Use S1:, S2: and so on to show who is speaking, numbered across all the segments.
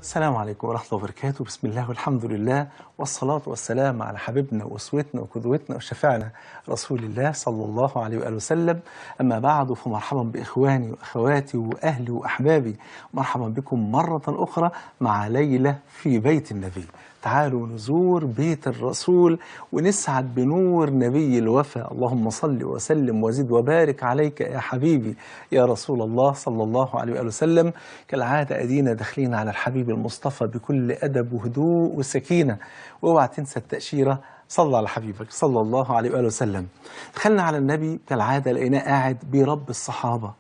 S1: السلام عليكم ورحمة الله وبركاته. بسم الله والحمد لله والصلاة والسلام على حبيبنا وأسوتنا وقدوتنا وشفيعنا رسول الله صلى الله عليه وآله وسلم. أما بعد، فمرحبا بإخواني وأخواتي وأهلي وأحبابي، مرحبا بكم مرة أخرى مع ليلة في بيت النبي. تعالوا نزور بيت الرسول ونسعد بنور نبي الوفا. اللهم صل وسلم وزد وبارك عليك يا حبيبي يا رسول الله صلى الله عليه وآله وسلم. كالعادة أدينا داخلين على الحبيب المصطفى بكل أدب وهدوء وسكينة، واوعى تنسى التأشيرة. صلى على حبيبك صلى الله عليه وآله وسلم. دخلنا على النبي كالعادة لقيناه قاعد بيربي الصحابة.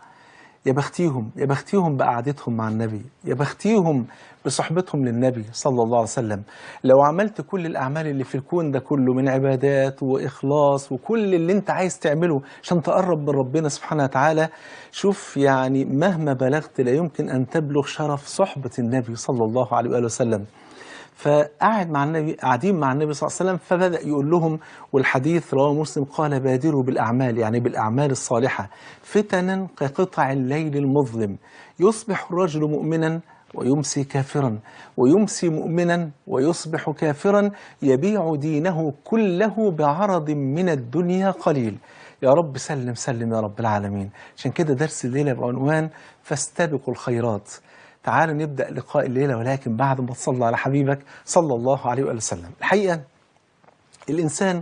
S1: يا بختيهم يا بختيهم بقعدتهم مع النبي، يا بختيهم بصحبتهم للنبي صلى الله عليه وسلم. لو عملت كل الأعمال اللي في الكون ده كله من عبادات وإخلاص وكل اللي انت عايز تعمله عشان تقرب من ربنا سبحانه وتعالى، شوف يعني مهما بلغت لا يمكن أن تبلغ شرف صحبة النبي صلى الله عليه وآله وسلم. فقاعد مع النبي، قاعدين مع النبي صلى الله عليه وسلم، فبدأ يقول لهم، والحديث رواه مسلم، قال: بادروا بالأعمال، يعني بالأعمال الصالحة، فتنا كقطع الليل المظلم، يصبح الرجل مؤمنا ويمسي كافرا، ويمسي مؤمنا ويصبح كافرا، يبيع دينه كله بعرض من الدنيا قليل. يا رب سلم سلم يا رب العالمين. عشان كده درس الليلة بعنوان فاستبقوا الخيرات. تعالوا نبدأ لقاء الليلة، ولكن بعد ما تصلى على حبيبك صلى الله عليه وآله وسلم. الحقيقة الإنسان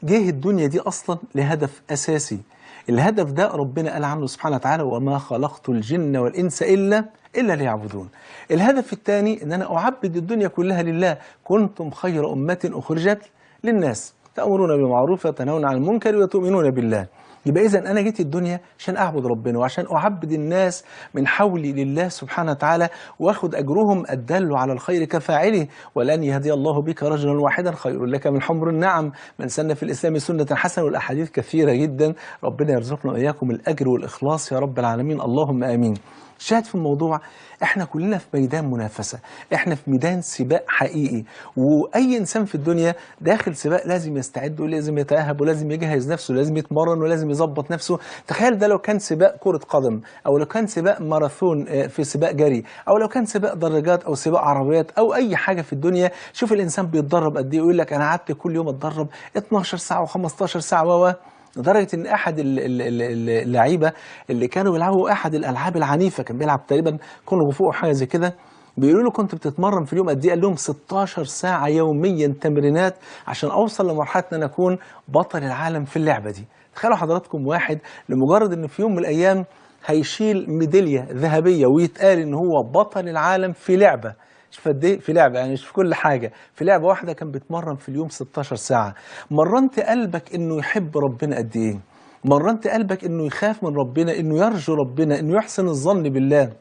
S1: جه الدنيا دي أصلا لهدف أساسي. الهدف ده ربنا قال عنه سبحانه وتعالى: وما خلقت الجن والإنس إلا ليعبدون. الهدف الثاني إن أنا أعبد الدنيا كلها لله. كنتم خير أمة أخرجت للناس تأمرون بالمعروف وتنهون عن المنكر وتؤمنون بالله. يبقى إذن أنا جيت الدنيا عشان أعبد ربنا وعشان أعبد الناس من حولي لله سبحانه وتعالى، وأخذ أجرهم الدل على الخير كفاعله. ولن يهدي الله بك رجلا واحدا خير لك من حمر النعم، من سن في الإسلام سنة حسنة. والأحاديث كثيرة جدا. ربنا يرزقنا وإياكم الأجر والإخلاص يا رب العالمين، اللهم آمين. شاهد في الموضوع، احنا كلنا في ميدان منافسة، احنا في ميدان سباق حقيقي. واي انسان في الدنيا داخل سباق لازم يستعد ولازم يتأهب ولازم يجهز نفسه ولازم يتمرن ولازم يظبط نفسه. تخيل ده لو كان سباق كرة قدم، او لو كان سباق ماراثون في سباق جري، او لو كان سباق دراجات او سباق عربيات او اي حاجة في الدنيا. شوف الانسان بيتدرب قد ايه، يقول لك انا قعدت كل يوم اتدرب 12 ساعة و15 ساعة لدرجة إن أحد اللعيبة اللي كانوا بيلعبوا أحد الألعاب العنيفة، كان بيلعب تقريبا كونغ فو أو حاجة زي كده، بيقولوا له: كنت بتتمرن في اليوم قد إيه؟ قال لهم: 16 ساعة يوميا تمرينات عشان أوصل لمرحلة إن أنا أكون بطل العالم في اللعبة دي. تخيلوا حضراتكم واحد لمجرد إن في يوم من الأيام هيشيل ميدالية ذهبية ويتقال إن هو بطل العالم في لعبة. شوف قد ايه في لعبه، يعني مش في كل حاجه، في لعبه واحده كان بيتمرن في اليوم 16 ساعه. مرنت قلبك انه يحب ربنا قد ايه؟ مرنت قلبك انه يخاف من ربنا، انه يرجو ربنا، انه يحسن الظن بالله،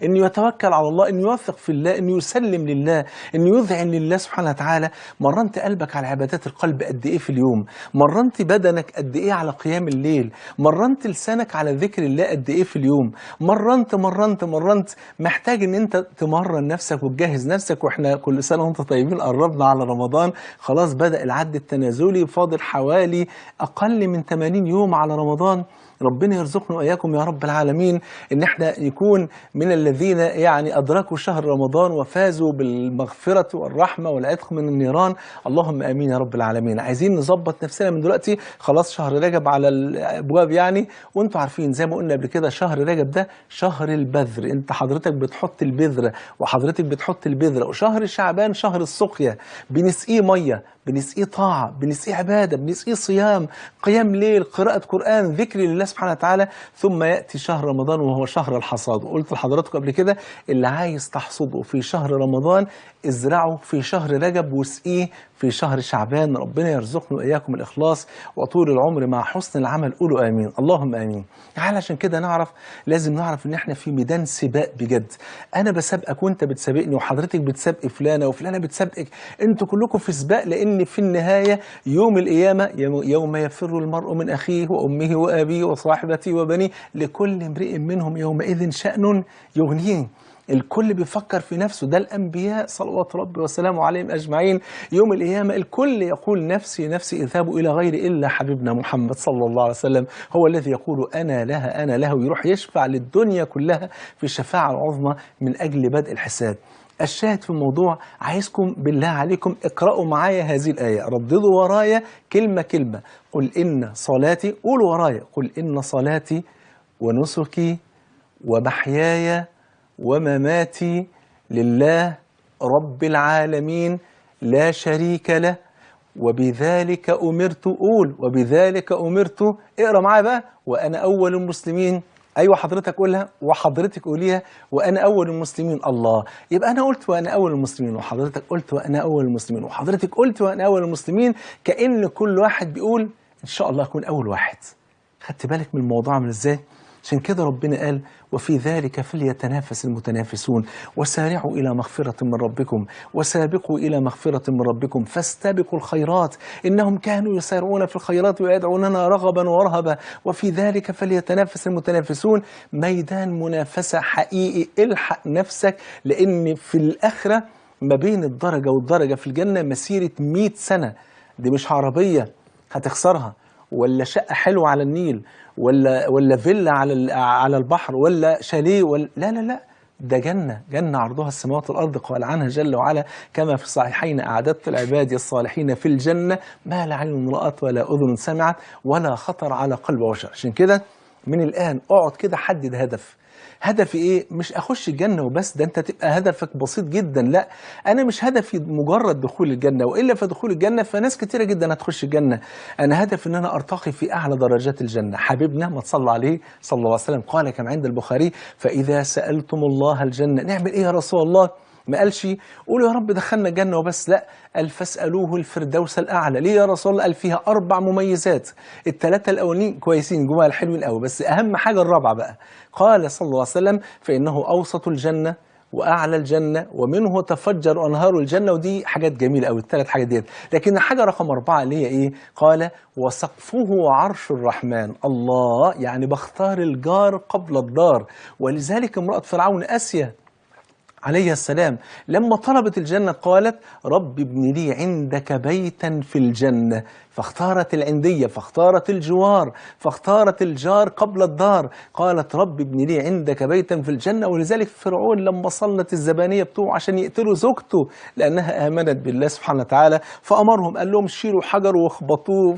S1: انه يتوكل على الله، انه يوثق في الله، انه يسلم لله، انه يذعن لله سبحانه وتعالى. مرنت قلبك على عبادات القلب قد ايه في اليوم؟ مرنت بدنك قد ايه على قيام الليل؟ مرنت لسانك على ذكر الله قد ايه في اليوم؟ مرنت. محتاج ان انت تمرن نفسك وتجهز نفسك. واحنا كل سنه وانت طيبين، قربنا على رمضان، خلاص بدأ العد التنازلي، فاضل حوالي اقل من 80 يوم على رمضان. ربنا يرزقنا وإياكم يا رب العالمين إن احنا يكون من الذين يعني أدركوا شهر رمضان وفازوا بالمغفرة والرحمة والعتق من النيران. اللهم آمين يا رب العالمين. عايزين نظبط نفسنا من دلوقتي، خلاص شهر رجب على الأبواب يعني، وانتوا عارفين زي ما قلنا قبل كده شهر رجب ده شهر البذر. انت حضرتك بتحط البذرة وحضرتك بتحط البذرة. وشهر شعبان شهر السقيا، بنسقيه مية، بنسقيه طاعة، بنسقيه عبادة، بنسقيه صيام، قيام ليل، قراءة قرآن، ذكر لله سبحانه وتعالى. ثم يأتي شهر رمضان وهو شهر الحصاد. وقلت لحضراتكم قبل كده اللي عايز تحصده في شهر رمضان ازرعه في شهر رجب واسقيه في شهر شعبان. ربنا يرزقنا وإياكم الإخلاص وطول العمر مع حسن العمل. قولوا آمين، اللهم آمين. علشان كده لازم نعرف إن احنا في ميدان سباق بجد. أنا بسابقك وأنت بتسابقني، وحضرتك بتسابقي فلانة وفلانة بتسابقك، أنتوا كلكم في سباق. لأن في النهاية يوم القيامة يوم يفر المرء من أخيه وأمه وأبيه وصاحبته وبنيه لكل امرئ منهم يومئذ شأن يغنيه. الكل بيفكر في نفسه. ده الأنبياء صلوات ربي وسلامه عليهم أجمعين يوم القيامة الكل يقول نفسي نفسي، اذهبوا إلى غير إلا حبيبنا محمد صلى الله عليه وسلم هو الذي يقول أنا لها ويروح يشفع للدنيا كلها في الشفاعة العظمى من أجل بدء الحساب. الشاهد في الموضوع، عايزكم بالله عليكم اقرأوا معايا هذه الآية، رددوا ورايا كلمة كلمة. قل إن صلاتي، قولوا ورايا، قل إن صلاتي ونسكي ومحياي ومماتي لله رب العالمين لا شريك له وبذلك أمرت. قول وبذلك أمرت. اقرأ معايا بقى، وأنا أول المسلمين. أيوة حضرتك قولها وحضرتك قوليها، وأنا أول المسلمين. الله، يبقى أنا قلت وأنا أول المسلمين، وحضرتك قلت وأنا أول المسلمين، وحضرتك قلت وأنا أول المسلمين، كأن كل واحد بيقول إن شاء الله أكون أول واحد. خدت بالك من الموضوع عامل إزاي؟ عشان كده ربنا قال وفي ذلك فليتنافس المتنافسون وسارعوا إلى مغفرة من ربكم وسابقوا إلى مغفرة من ربكم فاستبقوا الخيرات إنهم كانوا يسارعون في الخيرات ويدعوننا رغبا ورهبا وفي ذلك فليتنافس المتنافسون. ميدان منافسة حقيقي، الحق نفسك، لأن في الآخرة ما بين الدرجة والدرجة في الجنة مسيرة 100 سنة. دي مش عربية هتخسرها، ولا شقة حلوة على النيل، ولا فيلا على البحر، ولا شاليه، ولا لا لا لا، ده جنة عرضها السماوات والأرض. قال عنها جل وعلا كما في الصحيحين أعددت لعبادي الصالحين في الجنة ما لا عين رأت ولا أذن سمعت ولا خطر على قلب بشر. عشان كده من الآن اقعد كده، حدد هدف. هدفي ايه؟ مش اخش الجنه وبس، ده انت تبقى هدفك بسيط جدا. لا، انا مش هدفي مجرد دخول الجنه، والا فدخول الجنه فناس كتيره جدا هتخش الجنه. انا هدفي ان انا ارتقي في اعلى درجات الجنه. حبيبنا ما تصلى عليه صلى الله عليه وسلم قال كما عند البخاري فاذا سالتم الله الجنه نعمل ايه يا رسول الله؟ ما قالش قولوا يا رب دخلنا الجنة وبس، لا، قال فاسألوه الفردوس الأعلى. ليه يا رسول الله؟ قال فيها 4 مميزات، الثلاثة الأولين كويسين جمال حلوين قوي، بس أهم حاجة الرابعة بقى. قال صلى الله عليه وسلم فإنه أوسط الجنة وأعلى الجنة ومنه تفجر أنهار الجنة. ودي حاجات جميلة قوي الثلاث حاجات ديت. لكن الحاجة رقم 4 اللي هي إيه؟ قال وسقفه عرش الرحمن. الله، يعني بختار الجار قبل الدار. ولذلك امرأة فرعون آسيا عليه السلام لما طلبت الجنة قالت رب ابن لي عندك بيتا في الجنة، فاختارت العندية، فاختارت الجوار، فاختارت الجار قبل الدار. قالت رب ابن لي عندك بيتا في الجنة. ولذلك فرعون لما صلت الزبانية بتوعه عشان يقتلوا زوجته لأنها آمنت بالله سبحانه وتعالى، فأمرهم قال لهم شيلوا حجر واخبطوه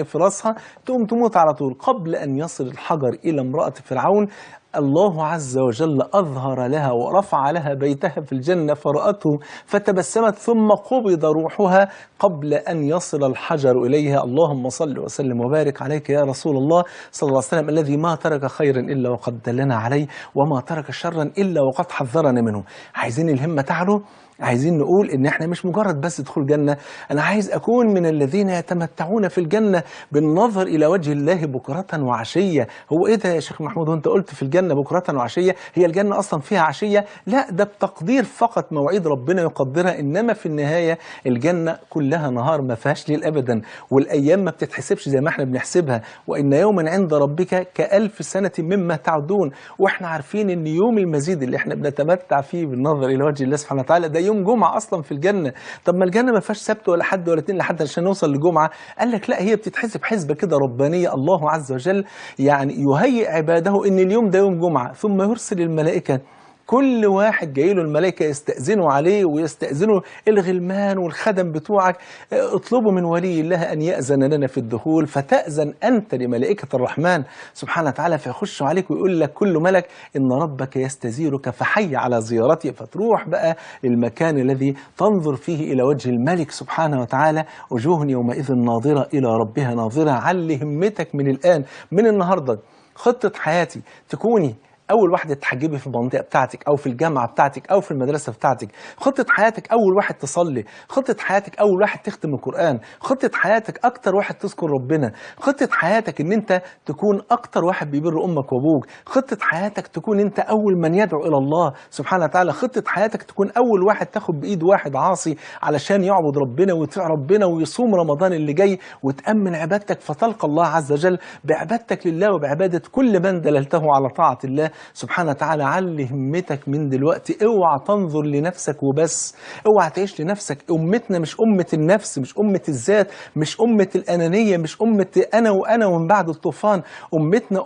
S1: في رأسها تقوم تموت على طول. قبل أن يصل الحجر إلى امرأة فرعون الله عز وجل أظهر لها ورفع لها بيتها في الجنة فرأته فتبسمت ثم قبض روحها قبل أن يصل الحجر إليها. اللهم صل وسلم وبارك عليك يا رسول الله صلى الله عليه وسلم الذي ما ترك خيرا إلا وقد دلنا عليه وما ترك شرا إلا وقد حذرنا منه. عايزين الهمة تعلو، عايزين نقول ان احنا مش مجرد بس دخول جنة، انا عايز اكون من الذين يتمتعون في الجنة بالنظر الى وجه الله بكرة وعشية. هو ايه ده يا شيخ محمود وانت قلت في الجنة بكرة وعشية؟ هي الجنة اصلا فيها عشية؟ لا، ده بتقدير فقط، مواعيد ربنا يقدرها، انما في النهاية الجنة كلها نهار ما فيهاش ليل ابدا، والايام ما بتتحسبش زي ما احنا بنحسبها. وان يوما عند ربك كألف سنة مما تعدون. واحنا عارفين ان يوم المزيد اللي احنا بنتمتع فيه بالنظر الى وجه الله سبحانه وتعالى ده يوم جمعة أصلا في الجنة. طب ما الجنة ما فيهاش سبت ولا حد ولا اتنين لحد عشان نوصل لجمعة؟ قال لك لا، هي بتتحسب حسبة كده ربانية. الله عز وجل يعني يهيئ عباده إن اليوم ده يوم جمعة ثم يرسل الملائكة، كل واحد جاي له الملائكة يستأذنوا عليه ويستأذنوا الغلمان والخدم بتوعك، اطلبوا من ولي الله أن يأذن لنا في الدخول، فتأذن أنت لملائكة الرحمن سبحانه وتعالى فيخشوا عليك ويقول لك كل ملك إن ربك يستزيرك فحي على زيارته. فتروح بقى للمكان الذي تنظر فيه إلى وجه الملك سبحانه وتعالى، وجوه يومئذ ناظرة إلى ربها ناظرة. علي همتك من الآن، من النهاردة، خطة حياتي تكوني أول واحدة تحجبي في المنطقة بتاعتك أو في الجامعة بتاعتك أو في المدرسة بتاعتك. خطة حياتك أول واحد تصلي. خطة حياتك أول واحد تختم القرآن. خطة حياتك أكتر واحد تذكر ربنا. خطة حياتك إن أنت تكون أكتر واحد بيبر أمك وأبوك. خطة حياتك تكون أنت أول من يدعو إلى الله سبحانه وتعالى. خطة حياتك تكون أول واحد تاخد بإيد واحد عاصي علشان يعبد ربنا ويطيع ربنا ويصوم رمضان اللي جاي وتأمن عبادتك، فتلقى الله عز وجل بعبادتك لله وبعبادة كل من دللته على طاعة الله سبحانه وتعالى. علي همتك من دلوقتي، اوعى تنظر لنفسك وبس، اوعى تعيش لنفسك. امتنا مش امة النفس، مش امة الذات، مش امة الانانية، مش امة انا وانا ومن بعد الطوفان. امتنا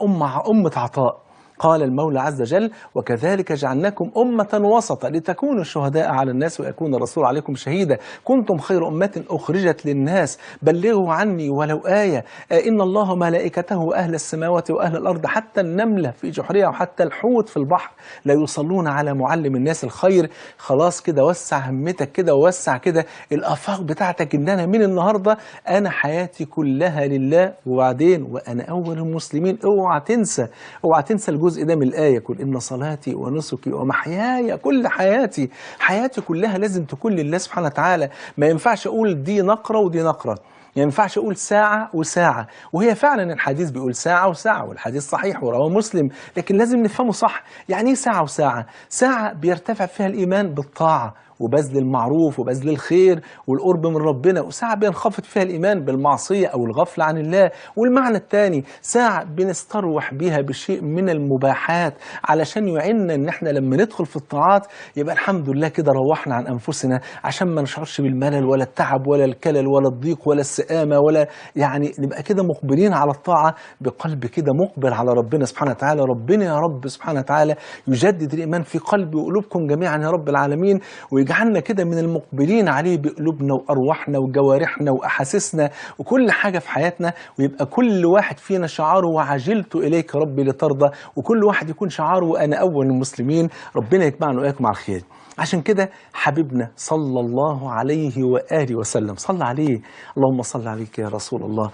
S1: امة عطاء. قال المولى عز وجل: وكذلك جعلناكم أمة وسطا لتكونوا شهداء على الناس ويكون الرسول عليكم شهيدا كنتم خير أمة أخرجت للناس بلغوا عني ولو آية إن الله وملائكته وأهل السماوات وأهل الأرض حتى النملة في جحرها وحتى الحوت في البحر لا يصلون على معلم الناس الخير. خلاص كده وسع همتك كده ووسع كده الآفاق بتاعتك إن أنا من النهاردة أنا حياتي كلها لله، وبعدين وأنا أول المسلمين. اوعى تنسى، اوعى تنسى الجزء ده من الآية: قل إن صلاتي ونسكي ومحياي، كل حياتي، حياتي كلها لازم تكون لله سبحانه وتعالى. ما ينفعش أقول دي نقرة ودي نقرة، ما ينفعش أقول ساعة وساعة، وهي فعلا الحديث بيقول ساعة وساعة والحديث صحيح ورواه مسلم، لكن لازم نفهمه صح. يعني إيه ساعة وساعة؟ ساعة بيرتفع فيها الإيمان بالطاعة وبذل المعروف وبذل الخير والقرب من ربنا، وساعة بينخفض فيها الإيمان بالمعصية أو الغفلة عن الله. والمعنى الثاني ساعة بنستروح بيها بشيء من المباحات علشان يعيننا إن احنا لما ندخل في الطاعات يبقى الحمد لله كده روحنا عن أنفسنا، عشان ما نشعرش بالملل ولا التعب ولا الكلل ولا الضيق ولا السآمة، ولا يعني نبقى كده مقبلين على الطاعة بقلب كده مقبل على ربنا سبحانه وتعالى. ربنا يا رب سبحانه وتعالى يجدد الإيمان في قلبي وقلوبكم جميعا يا رب العالمين، ويجعلنا كده من المقبلين عليه بقلوبنا وأرواحنا وجوارحنا وأحاسيسنا وكل حاجة في حياتنا، ويبقى كل واحد فينا شعاره وعجلت إليك ربي لترضى، وكل واحد يكون شعاره وأنا أول المسلمين. ربنا يجمعنا وإياكم على الخير. عشان كده حبيبنا صلى الله عليه وآله وسلم، صلى عليه، اللهم صل عليك يا رسول الله،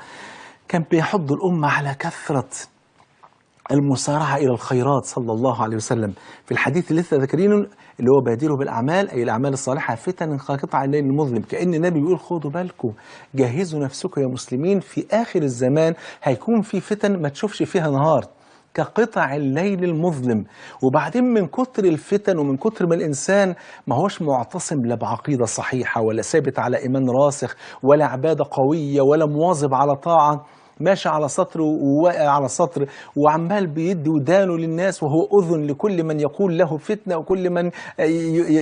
S1: كان بيحض الأمة على كثرة المسارعة إلى الخيرات صلى الله عليه وسلم. في الحديث اللي لسه ذاكرينه اللي هو بادروا بالأعمال، أي الأعمال الصالحة فتن كقطع الليل المظلم، كأن النبي بيقول خدوا بالكم، جهزوا نفسكم يا مسلمين، في آخر الزمان هيكون في فتن ما تشوفش فيها نهار كقطع الليل المظلم. وبعدين من كتر الفتن ومن كتر ما الإنسان ما هوش معتصم لا بعقيدة صحيحة ولا ثابت على إيمان راسخ ولا عبادة قوية ولا مواظب على طاعة، ماشي على سطر وواقع على سطر وعمال بيدي ودانه للناس وهو أذن لكل من يقول له فتنة وكل من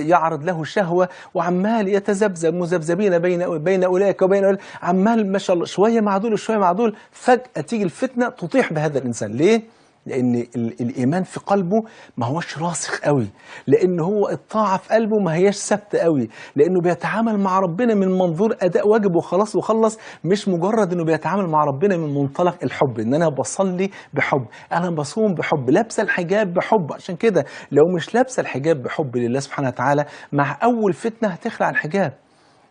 S1: يعرض له شهوة، وعمال يتذبذب مذبذبين بين أولئك وبين أولئك، عمال ما شاء الله شوية مع دول وشوية مع دول، فجأة تيجي الفتنة تطيح بهذا الإنسان. ليه؟ لأن الإيمان في قلبه ما هوش راسخ قوي، لأن هو الطاعة في قلبه ما هيش ثابتة قوي، لأنه بيتعامل مع ربنا من منظور أداء واجب وخلاص وخلص، مش مجرد أنه بيتعامل مع ربنا من منطلق الحب، إن أنا بصلي بحب، أنا بصوم بحب، لابسة الحجاب بحب. عشان كده لو مش لابسة الحجاب بحب لله سبحانه وتعالى، مع أول فتنة هتخلع الحجاب،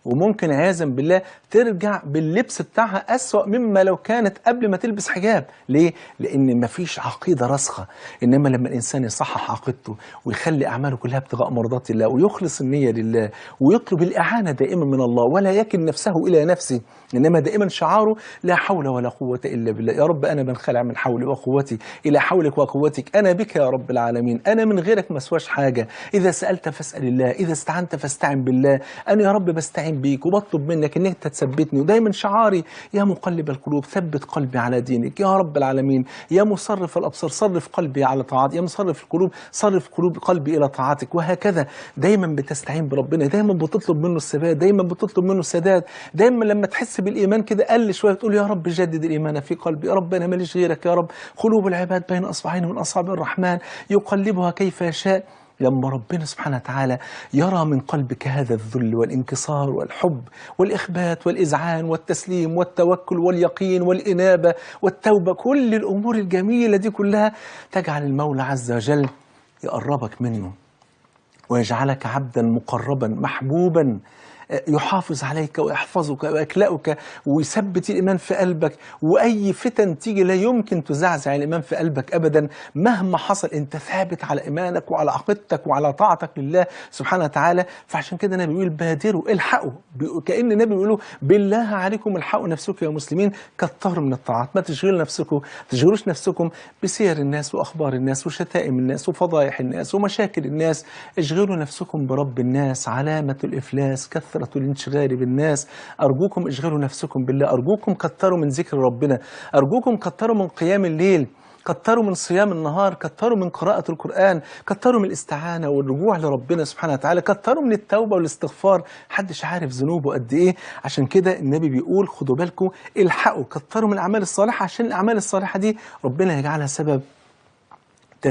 S1: وممكن عياذا بالله ترجع باللبس بتاعها أسوأ مما لو كانت قبل ما تلبس حجاب. ليه؟ لأن مفيش عقيدة راسخة. إنما لما الإنسان يصحح عقيدته ويخلي أعماله كلها ابتغاء مرضات الله ويخلص النية لله ويطلب الإعانة دائما من الله ولا يكل نفسه إلى نفسه، إنما دائما شعاره لا حول ولا قوة إلا بالله. يا رب أنا بنخلع من حولي وقوتي إلى حولك وقوتك، أنا بك يا رب العالمين، أنا من غيرك ما سواش حاجة. إذا سألت فاسأل الله، إذا استعنت فاستعن بالله، أنا يا رب بستعين بيك وبطلب منك إنك تثبتني. ودايما شعاري يا مقلب القلوب ثبت قلبي على دينك يا رب العالمين، يا مصرف الأبصار صرف قلبي على طاعتك، يا مصرف القلوب صرف قلبي إلى طاعتك. وهكذا دايما بتستعين بربنا، دايما بتطلب منه الثبات، دايما بتطلب منه السداد. دايما لما تحس بالإيمان كده قل شوية تقول يا رب جدد الإيمان في قلبي، يا رب أنا ماليش غيرك يا رب. قلوب العباد بين أصبعين من أصابع الرحمن يقلبها كيف يشاء. لما ربنا سبحانه وتعالى يرى من قلبك هذا الذل والانكسار والحب والإخبات والإذعان والتسليم والتوكل واليقين والإنابة والتوبة، كل الأمور الجميلة دي كلها تجعل المولى عز وجل يقربك منه ويجعلك عبدا مقربا محبوبا، يحافظ عليك ويحفظك ويكلأك ويثبت الإيمان في قلبك، وأي فتن تيجي لا يمكن تزعزع الإيمان في قلبك أبدا. مهما حصل أنت ثابت على إيمانك وعلى عقيدتك وعلى طاعتك لله سبحانه وتعالى. فعشان كده النبي بيقول بادروا الحقوا، كأن النبي بيقول بالله عليكم الحقوا نفسكم يا مسلمين، كتروا من الطاعات، ما تشغلوش نفسكم بسير الناس وأخبار الناس وشتائم الناس وفضائح الناس ومشاكل الناس. اشغلوا نفسكم برب الناس، علامة الإفلاس كثرة الانشغال بالناس. أرجوكم اشغلوا نفسكم بالله، أرجوكم كتروا من ذكر ربنا، أرجوكم كتروا من قيام الليل، كتروا من صيام النهار، كتروا من قراءة القرآن، كتروا من الاستعانة والرجوع لربنا سبحانه وتعالى، كتروا من التوبة والاستغفار، محدش عارف ذنوبه قد إيه. عشان كده النبي بيقول خدوا بالكم الحقوا، كتروا من الأعمال الصالحة، عشان الأعمال الصالحة دي ربنا يجعلها سبب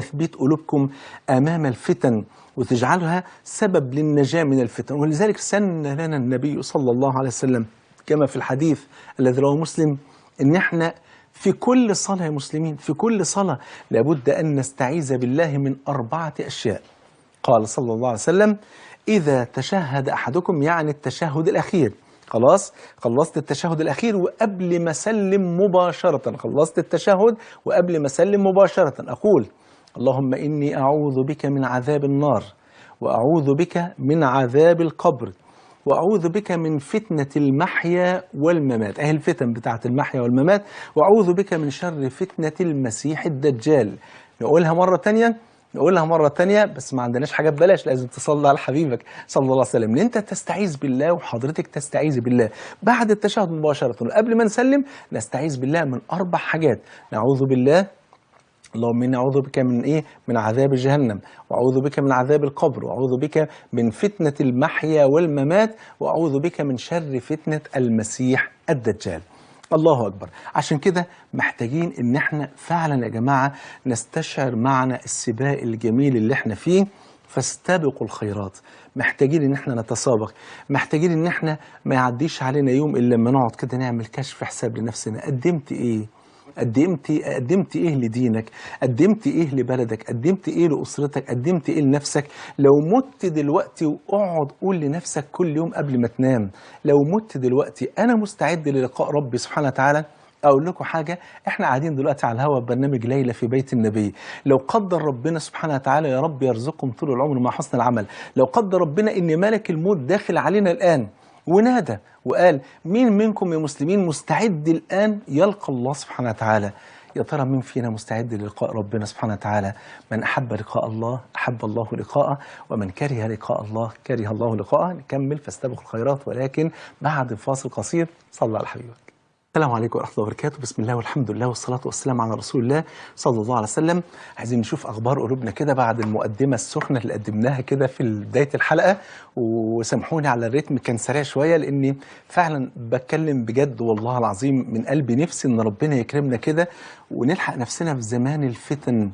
S1: تثبيت قلوبكم أمام الفتن وتجعلها سبب للنجاة من الفتن. ولذلك سن لنا النبي صلى الله عليه وسلم كما في الحديث الذي رواه مسلم إن احنا في كل صلاة يا مسلمين، في كل صلاة لابد أن نستعيذ بالله من 4 أشياء. قال صلى الله عليه وسلم: إذا تشهد أحدكم، يعني التشهد الأخير، خلاص خلصت التشهد الأخير وقبل ما أسلم مباشرة، خلصت التشهد وقبل ما أسلم مباشرة أقول: اللهم إني أعوذ بك من عذاب النار، وأعوذ بك من عذاب القبر، وأعوذ بك من فتنة المحيا والممات، أهي الفتن بتاعت المحيا والممات، وأعوذ بك من شر فتنة المسيح الدجال. نقولها مرة تانية، نقولها مرة تانية، بس ما عندناش حاجة ببلاش، لازم تصلي على حبيبك صلى الله عليه وسلم. ان انت تستعيذ بالله وحضرتك تستعيذ بالله بعد التشهد مباشرة، وقبل ما نسلم نستعيذ بالله من 4 حاجات. نعوذ بالله، اللهم إني أعوذ بك من إيه؟ من عذاب جهنم، وأعوذ بك من عذاب القبر، وأعوذ بك من فتنة المحيا والممات، وأعوذ بك من شر فتنة المسيح الدجال. الله أكبر. عشان كده محتاجين إن احنا فعلا يا جماعة نستشعر معنى السباق الجميل اللي احنا فيه، فاستبقوا الخيرات. محتاجين ان احنا نتسابق، محتاجين ان احنا ما يعديش علينا يوم الا لما نقعد كده نعمل كشف حساب لنفسنا. قدمت ايه؟ قدمت ايه لدينك؟ قدمت ايه لبلدك؟ قدمت ايه لأسرتك؟ قدمت ايه لنفسك؟ لو مت دلوقتي، واقعد قول لنفسك كل يوم قبل ما تنام: لو مت دلوقتي انا مستعد للقاء ربي سبحانه وتعالى. اقول لكم حاجه، احنا قاعدين دلوقتي على الهواء برنامج ليله في بيت النبي. لو قدر ربنا سبحانه وتعالى، يا رب يرزقكم طول العمر مع حسن العمل، لو قدر ربنا ان ملك الموت داخل علينا الان ونادى وقال: مين منكم يا مسلمين مستعد الآن يلقى الله سبحانه وتعالى؟ يا ترى مين فينا مستعد للقاء ربنا سبحانه وتعالى؟ من أحب لقاء الله أحب الله لقاءه، ومن كره لقاء الله كره الله لقاءه. نكمل فاستبقوا الخيرات، ولكن بعد فاصل قصير. صلى على حبيبك. السلام عليكم ورحمة الله وبركاته. بسم الله والحمد لله والصلاة والسلام على رسول الله صلى الله عليه وسلم. عايزين نشوف أخبار قلوبنا كده بعد المقدمة السخنة اللي قدمناها كده في بداية الحلقة. وسامحوني على الريتم، كان سريع شوية لأني فعلا بتكلم بجد والله العظيم من قلبي. نفسي إن ربنا يكرمنا كده ونلحق نفسنا في زمان الفتن،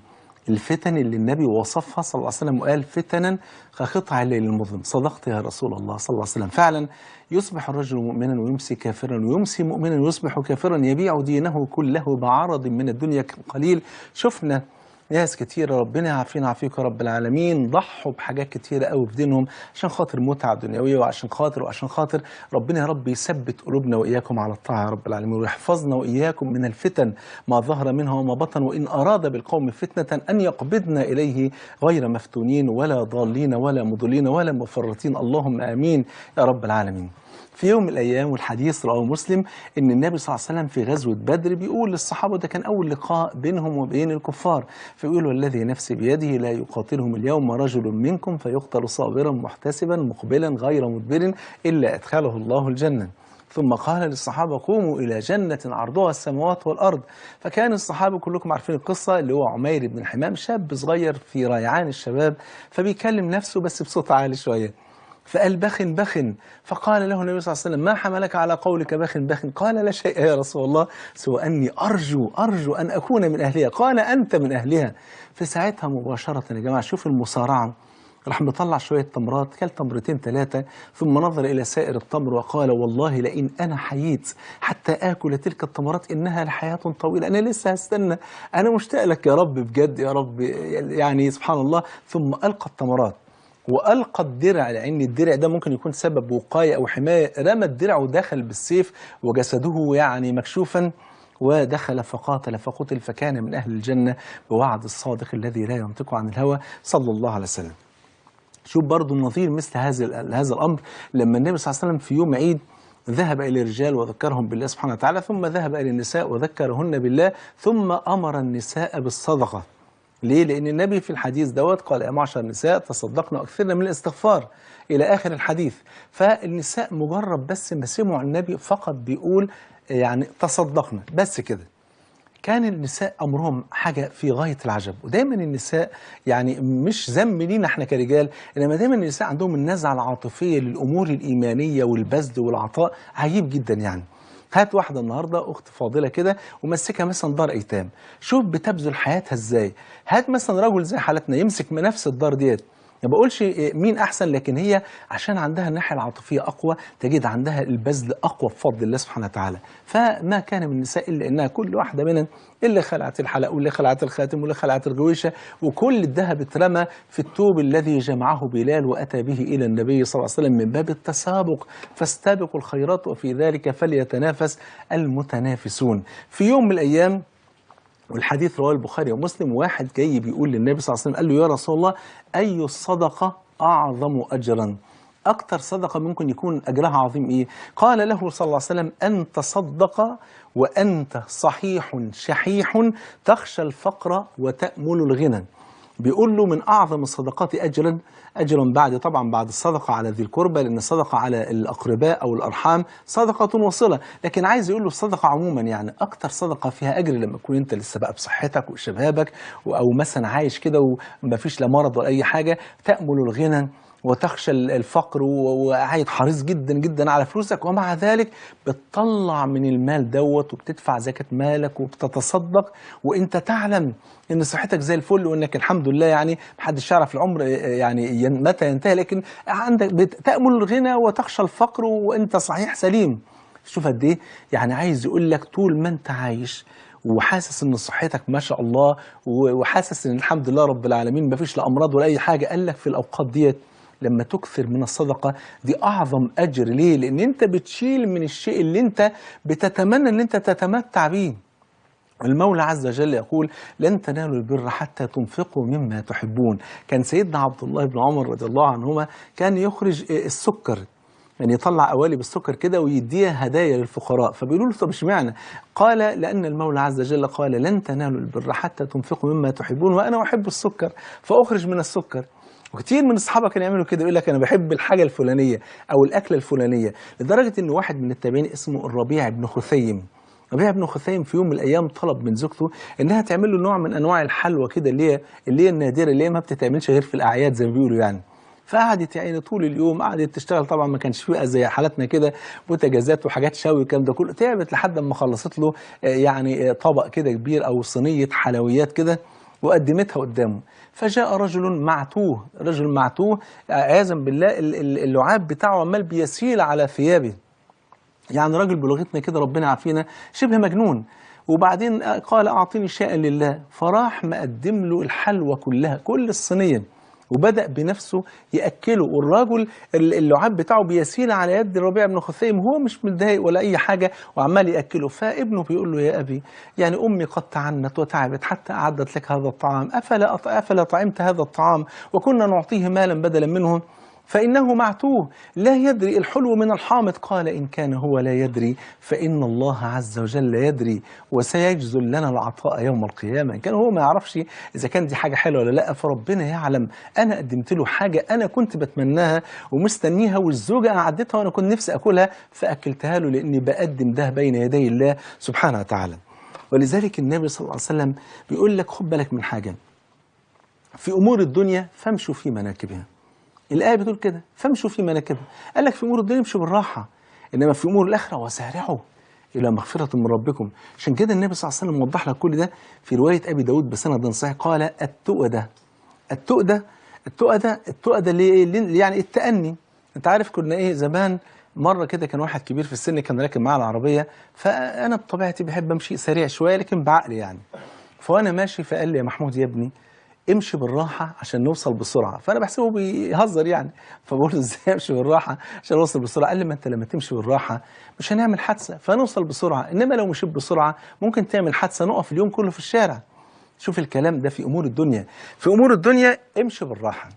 S1: الفتن اللي النبي وصفها صلى الله عليه وسلم وقال: فتنا كقطع الليل المظلم. صدقت يا رسول الله صلى الله عليه وسلم. فعلا يصبح الرجل مؤمنا ويمسي كافرا، ويمسي مؤمنا ويصبح كافرا، يبيع دينه كله بعرض من الدنيا قليل. شفنا ناس كتيرة، ربنا يعافينا ويعافيك يا رب العالمين، ضحوا بحاجات كتيرة قوي في دينهم عشان خاطر متعة دنيوية، وعشان خاطر ربنا يا رب يثبت قلوبنا وإياكم على الطاعة يا رب العالمين، ويحفظنا وإياكم من الفتن ما ظهر منها وما بطن. وإن أراد بالقوم فتنة أن يقبضنا إليه غير مفتونين ولا ضالين ولا مضلين ولا مفرطين. اللهم آمين يا رب العالمين. في يوم من الأيام، والحديث رواه مسلم، إن النبي صلى الله عليه وسلم في غزوة بدر بيقول للصحابة، ده كان أول لقاء بينهم وبين الكفار، فيقول: والذي نفسي بيده لا يقاتلهم اليوم رجل منكم فيقتل صابرا محتسبا مقبلا غير مدبر إلا أدخله الله الجنة. ثم قال للصحابة: قوموا إلى جنة عرضها السماوات والأرض. فكان الصحابة كلكم عارفين القصة، اللي هو عمير بن حمام، شاب صغير في ريعان الشباب، فبيكلم نفسه بس بصوت عالي شوية، فقال: بخ بخ. فقال له النبي صلى الله عليه وسلم: ما حملك على قولك بخ بخ؟ قال: لا شيء يا رسول الله، سوى أني أرجو أن أكون من أهلها. قال: أنت من أهلها. في ساعتها مباشرة يا جماعة، شوف المسارعة، راح مطلع شوية تمرات، كل تمرتين 3، ثم نظر إلى سائر التمر وقال: والله لئن أنا حييت حتى آكل تلك التمرات إنها لحياة طويلة، أنا لسه هستنى، أنا مشتاق لك يا رب بجد يا رب، يعني سبحان الله. ثم ألقى التمرات وألقى الدرع، لأن الدرع ده ممكن يكون سبب وقاية أو حماية. رمى الدرع ودخل بالسيف وجسده يعني مكشوفا، ودخل فقاتل فقتل، فكان من أهل الجنة بوعد الصادق الذي لا ينطق عن الهوى صلى الله عليه وسلم. شوف برضو نظير مثل هذا الأمر، لما النبي صلى الله عليه وسلم في يوم عيد ذهب إلى الرجال وذكرهم بالله سبحانه وتعالى، ثم ذهب إلى النساء وذكرهن بالله، ثم أمر النساء بالصدقة. ليه؟ لأن النبي في الحديث دوت قال: يا معشر النساء تصدقنا وأكثرنا من الاستغفار إلى آخر الحديث. فالنساء مجرد بس ما سمعوا النبي فقط بيقول يعني تصدقنا بس كده، كان النساء أمرهم حاجة في غاية العجب. ودايما النساء يعني مش ذنب لينا احنا كرجال، إنما دايما النساء عندهم النزعة العاطفية للأمور الإيمانية والبذل والعطاء عجيب جدا يعني. هات واحدة النهاردة أخت فاضلة كده ومسكها مثلا دار أيتام، شوف بتبذل حياتها إزاي. هات مثلا رجل زي حالتنا يمسك من نفس الدار ديت، ما بقولش مين أحسن، لكن هي عشان عندها الناحية العاطفية أقوى تجد عندها البذل أقوى بفضل الله سبحانه وتعالى. فما كان من النساء إلا إنها كل واحدة منهم اللي خلعت الحلق واللي خلعت الخاتم واللي خلعت الغويشة، وكل الذهب اترمى في الثوب الذي جمعه بلال وأتى به إلى النبي صلى الله عليه وسلم من باب التسابق، فاستبقوا الخيرات وفي ذلك فليتنافس المتنافسون. في يوم من الأيام، والحديث رواه البخاري ومسلم، واحد جاي بيقول للنبي صلى الله عليه وسلم، قال له يا رسول الله أي الصدقة أعظم أجرا؟ أكتر صدقة ممكن يكون أجرها عظيم إيه؟ قال له صلى الله عليه وسلم أن تصدق وأنت صحيح شحيح تخشى الفقر وتأمل الغنى. بيقول له من أعظم الصدقات أجرا، أجرا بعد طبعا بعد الصدقة على ذي القربى، لأن الصدقة على الأقرباء أو الأرحام صدقة وصلة، لكن عايز يقول له الصدقة عموما يعني أكتر صدقة فيها أجر لما تكون أنت لسه بقى بصحتك وشبابك، أو مثلا عايش كده ومفيش لا مرض ولا أي حاجة، تأمل الغنى وتخشى الفقر وقاعد حريص جدا جدا على فلوسك، ومع ذلك بتطلع من المال دوت وبتدفع زكاة مالك وبتتصدق وانت تعلم ان صحتك زي الفل وانك الحمد لله يعني محدش يعرف العمر يعني متى ينتهي، لكن عندك تأمل الغنى وتخشى الفقر وانت صحيح سليم. شوف قد ايه يعني عايز يقول لك طول ما انت عايش وحاسس ان صحتك ما شاء الله وحاسس ان الحمد لله رب العالمين ما فيش لا امراض ولا اي حاجه، قال لك في الاوقات ديت لما تكثر من الصدقة دي أعظم أجر. ليه؟ لأن أنت بتشيل من الشيء اللي أنت بتتمنى أن أنت تتمتع بيه. المولى عز وجل يقول لن تنالوا البر حتى تنفقوا مما تحبون. كان سيدنا عبد الله بن عمر رضي الله عنهما كان يخرج السكر، يعني يطلع قوالب السكر كده ويديها هدايا للفقراء، فبيقولوا له طب اشمعنى؟ قال لأن المولى عز وجل قال لن تنالوا البر حتى تنفقوا مما تحبون وأنا أحب السكر فأخرج من السكر. وكتير من اصحابك كانوا يعملوا كده، يقول لك انا بحب الحاجه الفلانيه او الاكله الفلانيه، لدرجه ان واحد من التابعين اسمه الربيع بن خثيم. ربيع بن خثيم في يوم من الايام طلب من زوجته انها تعمل له نوع من انواع الحلوى كده اللي هي النادره، اللي هي ما بتتعملش غير في الاعياد زي ما بيقولوا يعني. فقعدت يعني طول اليوم قعدت تشتغل، طبعا ما كانش فيه زي حالتنا كده بوتاجازات وحاجات شوي والكلام ده كله، تعبت لحد ما خلصت له يعني طبق كده كبير او صينيه حلويات كده وقدمتها قدامه. فجاء رجل معتوه، رجل معتوه عياذا بالله، اللعاب بتاعه عمال بيسيل على ثيابه، يعني راجل بلغتنا كده ربنا يعافينا شبه مجنون. وبعدين قال أعطيني شيئا لله، فراح مقدم له الحلوى كلها كل الصينية وبدأ بنفسه يأكله، والراجل اللعاب بتاعه بيسيل على يد الربيع بن خثيم وهو مش متضايق ولا أي حاجة وعمال يأكله. فابنه بيقول له يا أبي يعني أمي قد تعنت وتعبت حتى أعدت لك هذا الطعام، أفلا طعمت هذا الطعام وكنا نعطيه مالا بدلا منه، فإنه معتوه لا يدري الحلو من الحامض. قال إن كان هو لا يدري فإن الله عز وجل يدري وسيجزل لنا العطاء يوم القيامة. إن كان هو ما يعرفش إذا كان دي حاجة حلوة ولا لا، فربنا يعلم. أنا قدمت له حاجة أنا كنت بتمناها ومستنيها، والزوجة قعدتها وأنا كنت نفسي أكلها فأكلتها له، لأني بقدم ده بين يدي الله سبحانه وتعالى. ولذلك النبي صلى الله عليه وسلم بيقول لك خد بالك من حاجة، في أمور الدنيا فامشوا في مناكبها. الآية بتقول كده فامشوا في مناكبها، قال لك في أمور الدنيا امشوا بالراحة، إنما في أمور الآخرة وسارعوا إلى مغفرة من ربكم. عشان كده النبي صلى الله عليه وسلم وضح لك كل ده في رواية أبي داود بسند صحيح، قال التؤدة اللي يعني التأني. أنت عارف كنا إيه زمان، مرة كده كان واحد كبير في السن كان راكب معاه العربية، فأنا بطبيعتي بحب أمشي سريع شوية لكن بعقل يعني، فأنا ماشي فقال لي يا محمود يا ابني امشي بالراحة عشان نوصل بسرعة. فأنا بحسبه بيهزر يعني، فبقول له ازاي امشي بالراحة عشان نوصل بسرعة؟ قال لي ما انت لما تمشي بالراحة مش هنعمل حادثة فنوصل بسرعة، انما لو مشيت بسرعة ممكن تعمل حادثة نقف اليوم كله في الشارع. شوف الكلام ده في أمور الدنيا. في أمور الدنيا امشي بالراحة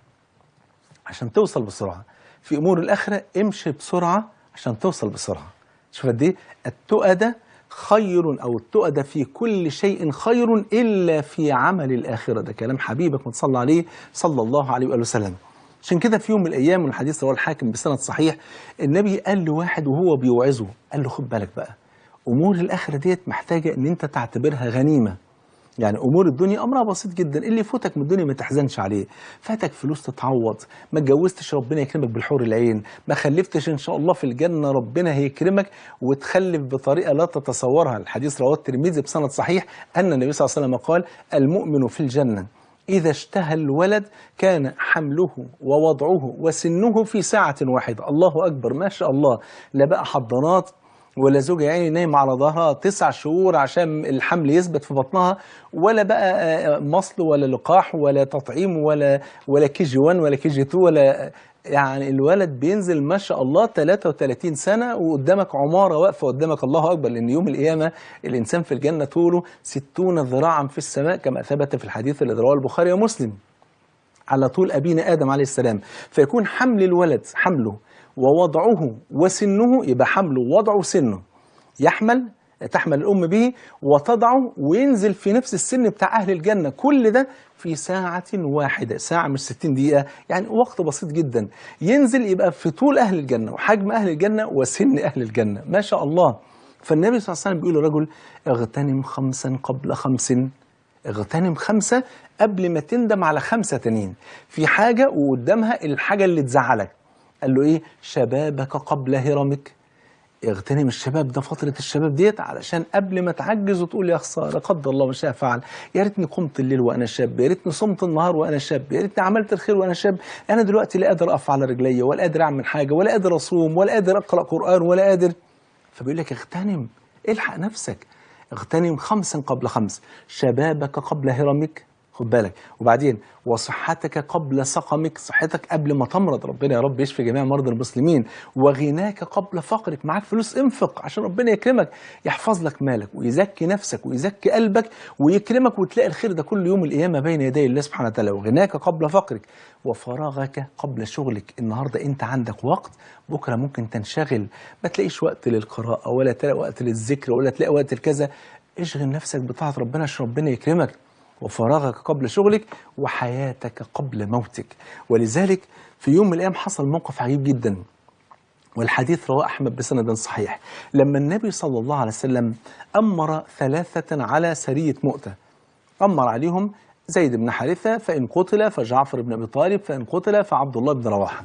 S1: عشان توصل بسرعة، في أمور الآخرة امشي بسرعة عشان توصل بسرعة. شوف قد ايه التؤدة خير، أو التؤدة في كل شيء خير إلا في عمل الآخرة. ده كلام حبيبك متصلى عليه صلى الله عليه وآله وسلم. عشان كده في يوم من الأيام، والحديث رواه الحاكم بسند صحيح، النبي قال لواحد وهو بيوعظه قال له خد بالك بقى، أمور الآخرة ديت محتاجة إن أنت تعتبرها غنيمة، يعني امور الدنيا امرها بسيط جدا، اللي يفوتك من الدنيا ما تحزنش عليه. فاتك فلوس تتعوض، ما اتجوزتش ربنا يكرمك بالحور العين، ما خلفتش ان شاء الله في الجنه ربنا هيكرمك وتخلف بطريقه لا تتصورها. الحديث رواه الترمذي بسند صحيح ان النبي صلى الله عليه وسلم قال: المؤمن في الجنه إذا اشتهى الولد كان حمله ووضعه وسنه في ساعة واحدة. الله أكبر، ما شاء الله. لا بقى حضانات ولا زوجة يعني نايم على ظهرها 9 شهور عشان الحمل يثبت في بطنها، ولا بقى مصل ولا لقاح ولا تطعيم ولا كي جي 1 ولا كي جي 2 ولا يعني الولد بينزل ما شاء الله 33 سنة وقدامك عمارة واقفة قدامك. الله أكبر. لأن يوم القيامة الإنسان في الجنة طوله 60 ذراعا في السماء كما ثبت في الحديث الذي رواه البخاري ومسلم على طول أبينا آدم عليه السلام. فيكون حمل الولد حمله ووضعه وسنه، يبقى حمله ووضعه وسنه، يحمل تحمل الأم به وتضعه وينزل في نفس السن بتاع أهل الجنة، كل ده في ساعة واحدة. ساعة مش 60 دقيقة، يعني وقت بسيط جدا. ينزل يبقى في طول أهل الجنة وحجم أهل الجنة وسن أهل الجنة، ما شاء الله. فالنبي صلى الله عليه وسلم بيقول للرجل: اغتنم 5 قبل 5. اغتنم 5 قبل ما تندم على 5 تانيين. في حاجة وقدامها الحاجة اللي تزعلك. قال له إيه؟ شبابك قبل هرمك. اغتنم الشباب ده، فترة الشباب ديت، علشان قبل ما تعجز وتقول يا خسارة قدر الله ما شاء فعل، يا ريتني قمت الليل وأنا شاب، يا ريتني صمت النهار وأنا شاب، يا ريتني عملت الخير وأنا شاب. أنا دلوقتي لا قادر أقف على رجلي ولا قادر أعمل حاجة ولا قادر أصوم ولا قادر أقرأ قرآن ولا قادر. فبيقول لك اغتنم، الحق نفسك. اغتنم 5 قبل 5، شبابك قبل هرمك، خد بالك. وبعدين وصحتك قبل سقمك، صحتك قبل ما تمرض، ربنا يا رب يشفي جميع مرضى المسلمين. وغناك قبل فقرك، معاك فلوس انفق عشان ربنا يكرمك، يحفظ لك مالك ويزكي نفسك ويزكي قلبك ويكرمك وتلاقي الخير ده كل يوم القيامة بين يدي الله سبحانه وتعالى. وغناك قبل فقرك وفراغك قبل شغلك. النهارده انت عندك وقت، بكره ممكن تنشغل، ما تلاقيش وقت للقراءة ولا تلاقي وقت للذكر ولا تلاقي وقت لكذا. اشغل نفسك بطاعة ربنا عشان ربنا يكرمك. وفراغك قبل شغلك وحياتك قبل موتك. ولذلك في يوم من الأيام حصل موقف عجيب جدا، والحديث رواه أحمد بسند صحيح. لما النبي صلى الله عليه وسلم أمر 3 على سرية مؤتة، أمر عليهم زيد بن حارثة فإن قتل، فجعفر بن أبي طالب فإن قتل، فعبد الله بن رواحة.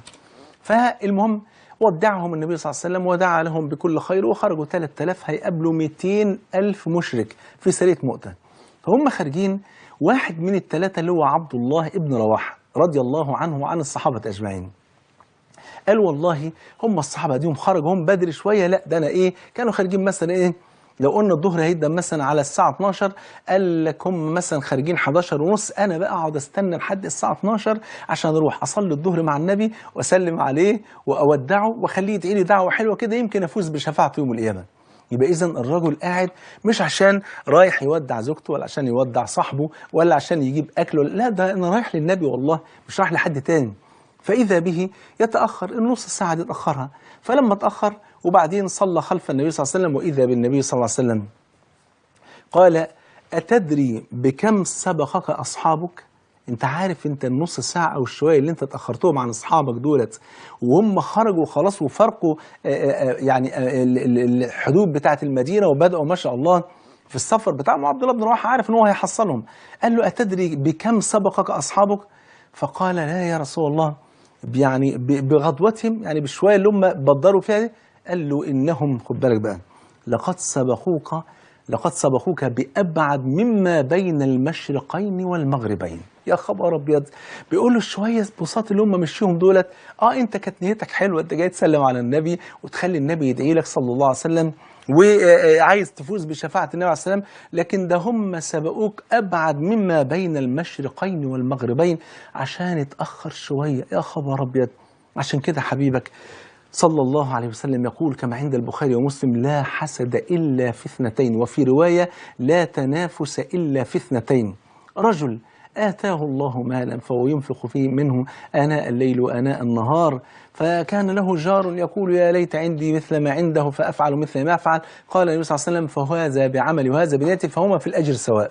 S1: فالمهم ودعهم النبي صلى الله عليه وسلم ودعا لهم بكل خير، وخرجوا 3000 هيقابلوا 200,000 مشرك في سرية مؤتة. فهم خارجين، واحد من ال3 اللي هو عبد الله ابن رواحة رضي الله عنه وعن الصحابة أجمعين قال: والله هم الصحابة ديهم خرجوا هم بدري شوية، لا ده أنا إيه، كانوا خارجين مثلا إيه، لو قلنا الظهر هيبدأ مثلا على الساعة 12، قال لك هم مثلا خارجين 11 ونص، أنا بقى أقعد أستنى لحد الساعة 12 عشان أروح أصلي الظهر مع النبي وأسلم عليه وأودعه وأخليه يدعي لي دعوة حلوة كده، يمكن أفوز بشفاعته يوم القيامة. يبقى إذا الرجل قاعد مش عشان رايح يودع زوجته ولا عشان يودع صاحبه ولا عشان يجيب أكله، لا ده أنا رايح للنبي والله، مش رايح لحد تاني. فإذا به يتأخر النص ساعة دي اتأخرها. فلما اتأخر وبعدين صلى خلف النبي صلى الله عليه وسلم، وإذا بالنبي صلى الله عليه وسلم قال: أتدري بكم سبقك أصحابك؟ انت عارف انت النص ساعة او الشوية اللي انت اتأخرتهم عن اصحابك دولت وهم خرجوا خلاص وفرقوا يعني الحدود بتاعة المدينة وبدأوا ما شاء الله في السفر بتاعهم، عبد الله بن رواحة عارف ان هو هيحصلهم. قال له: أتدري بكم سبقك أصحابك؟ فقال: لا يا رسول الله، يعني بغضوتهم، يعني بالشوية اللي هم بدروا فيها دي. قال له: إنهم، خد بالك بقى، لقد سبقوك بأبعد مما بين المشرقين والمغربين. يا خبر أبيض. بيقول له شوية بساط اللي هم مشيهم دولت، أنت كانت نيتك حلوة، أنت جاي تسلم على النبي وتخلي النبي يدعي لك صلى الله عليه وسلم وعايز تفوز بشفاعة النبي عليه السلام، لكن ده هم سبقوك أبعد مما بين المشرقين والمغربين عشان اتأخر شوية. يا خبر أبيض. عشان كده حبيبك صلى الله عليه وسلم يقول كما عند البخاري ومسلم: لا حسد إلا في 2، وفي رواية: لا تنافس إلا في 2. رجل آتاه الله مالا فهو ينفق فيه منه آناء الليل وآناء النهار، فكان له جار يقول: يا ليت عندي مثل ما عنده فأفعل مثل ما أفعل. قال النبي صلى الله عليه وسلم: فهذا بعمل وهذا بنيته، فهما في الأجر سواء.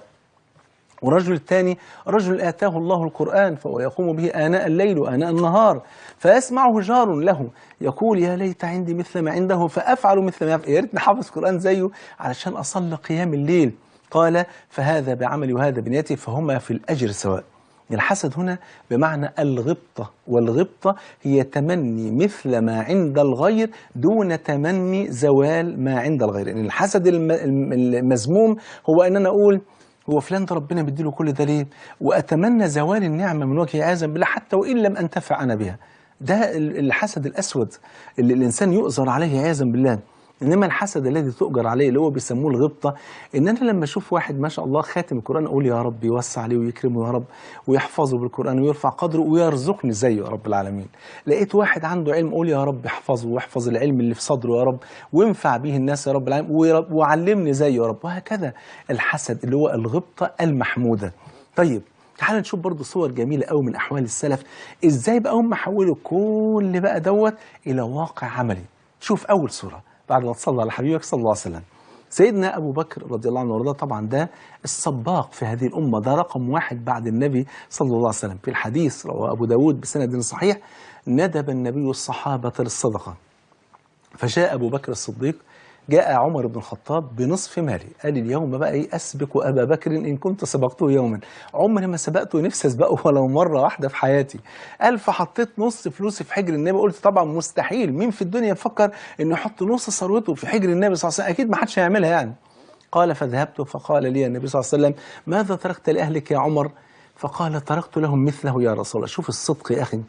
S1: ورجل الثاني رجل آتاه الله القرآن فهو يقوم به آناء الليل وآناء النهار، فيسمعه جار له يقول: يا ليت عندي مثل ما عنده فأفعل مثل ما يفعل، يا ريتني حافظ قرآن زيه علشان أصلي قيام الليل. قال فهذا بعملي وهذا بنيتي فهما في الأجر سواء. الحسد هنا بمعنى الغبطة، والغبطة هي تمني مثل ما عند الغير دون تمني زوال ما عند الغير. يعني الحسد المذموم هو أن أنا أقول هو فلان ده ربنا بيديله كل ده ليه؟ وأتمنى زوال النعمة من وجهي عياذا بالله حتى وإن لم أنتفع أنا بها. ده الحسد الأسود اللي الإنسان يؤذر عليه عياذا بالله. انما الحسد الذي تؤجر عليه اللي هو بيسموه الغبطه، ان انا لما اشوف واحد ما شاء الله خاتم القران اقول يا رب يوسع عليه ويكرمه يا رب ويحفظه بالقران ويرفع قدره ويرزقني زيه يا رب العالمين. لقيت واحد عنده علم اقول يا رب احفظه واحفظ العلم اللي في صدره يا رب وينفع به الناس يا رب العالمين وعلمني زيه يا رب. وهكذا الحسد اللي هو الغبطه المحموده. طيب تعال نشوف برضه صور جميله قوي من احوال السلف، ازاي بقى هم حولوا كل بقى دوت الى واقع عملي. شوف اول صوره بعد ما تصلى على حبيبك صلى الله عليه وسلم. سيدنا أبو بكر رضي الله عنه وارضاه، طبعا ده السباق في هذه الأمة، ده رقم واحد بعد النبي صلى الله عليه وسلم. في الحديث رواه أبو داود بسند صحيح ندب النبي الصحابة للصدقة، فجاء أبو بكر الصديق جاء عمر بن الخطاب بنصف مالي، قال اليوم بقى ايه اسبق ابا بكر ان كنت سبقته يوما. عمري ما سبقته، نفسي اسبقه ولو مره واحده في حياتي. قال فحطيت نص فلوسي في حجر النبي. قلت طبعا مستحيل، مين في الدنيا يفكر انه يحط نص ثروته في حجر النبي صلى الله عليه وسلم؟ اكيد ما حدش هيعملها يعني. قال فذهبت فقال لي النبي صلى الله عليه وسلم ماذا تركت لاهلك يا عمر؟ فقال تركت لهم مثله يا رسول الله. شوف الصدق يا اخي،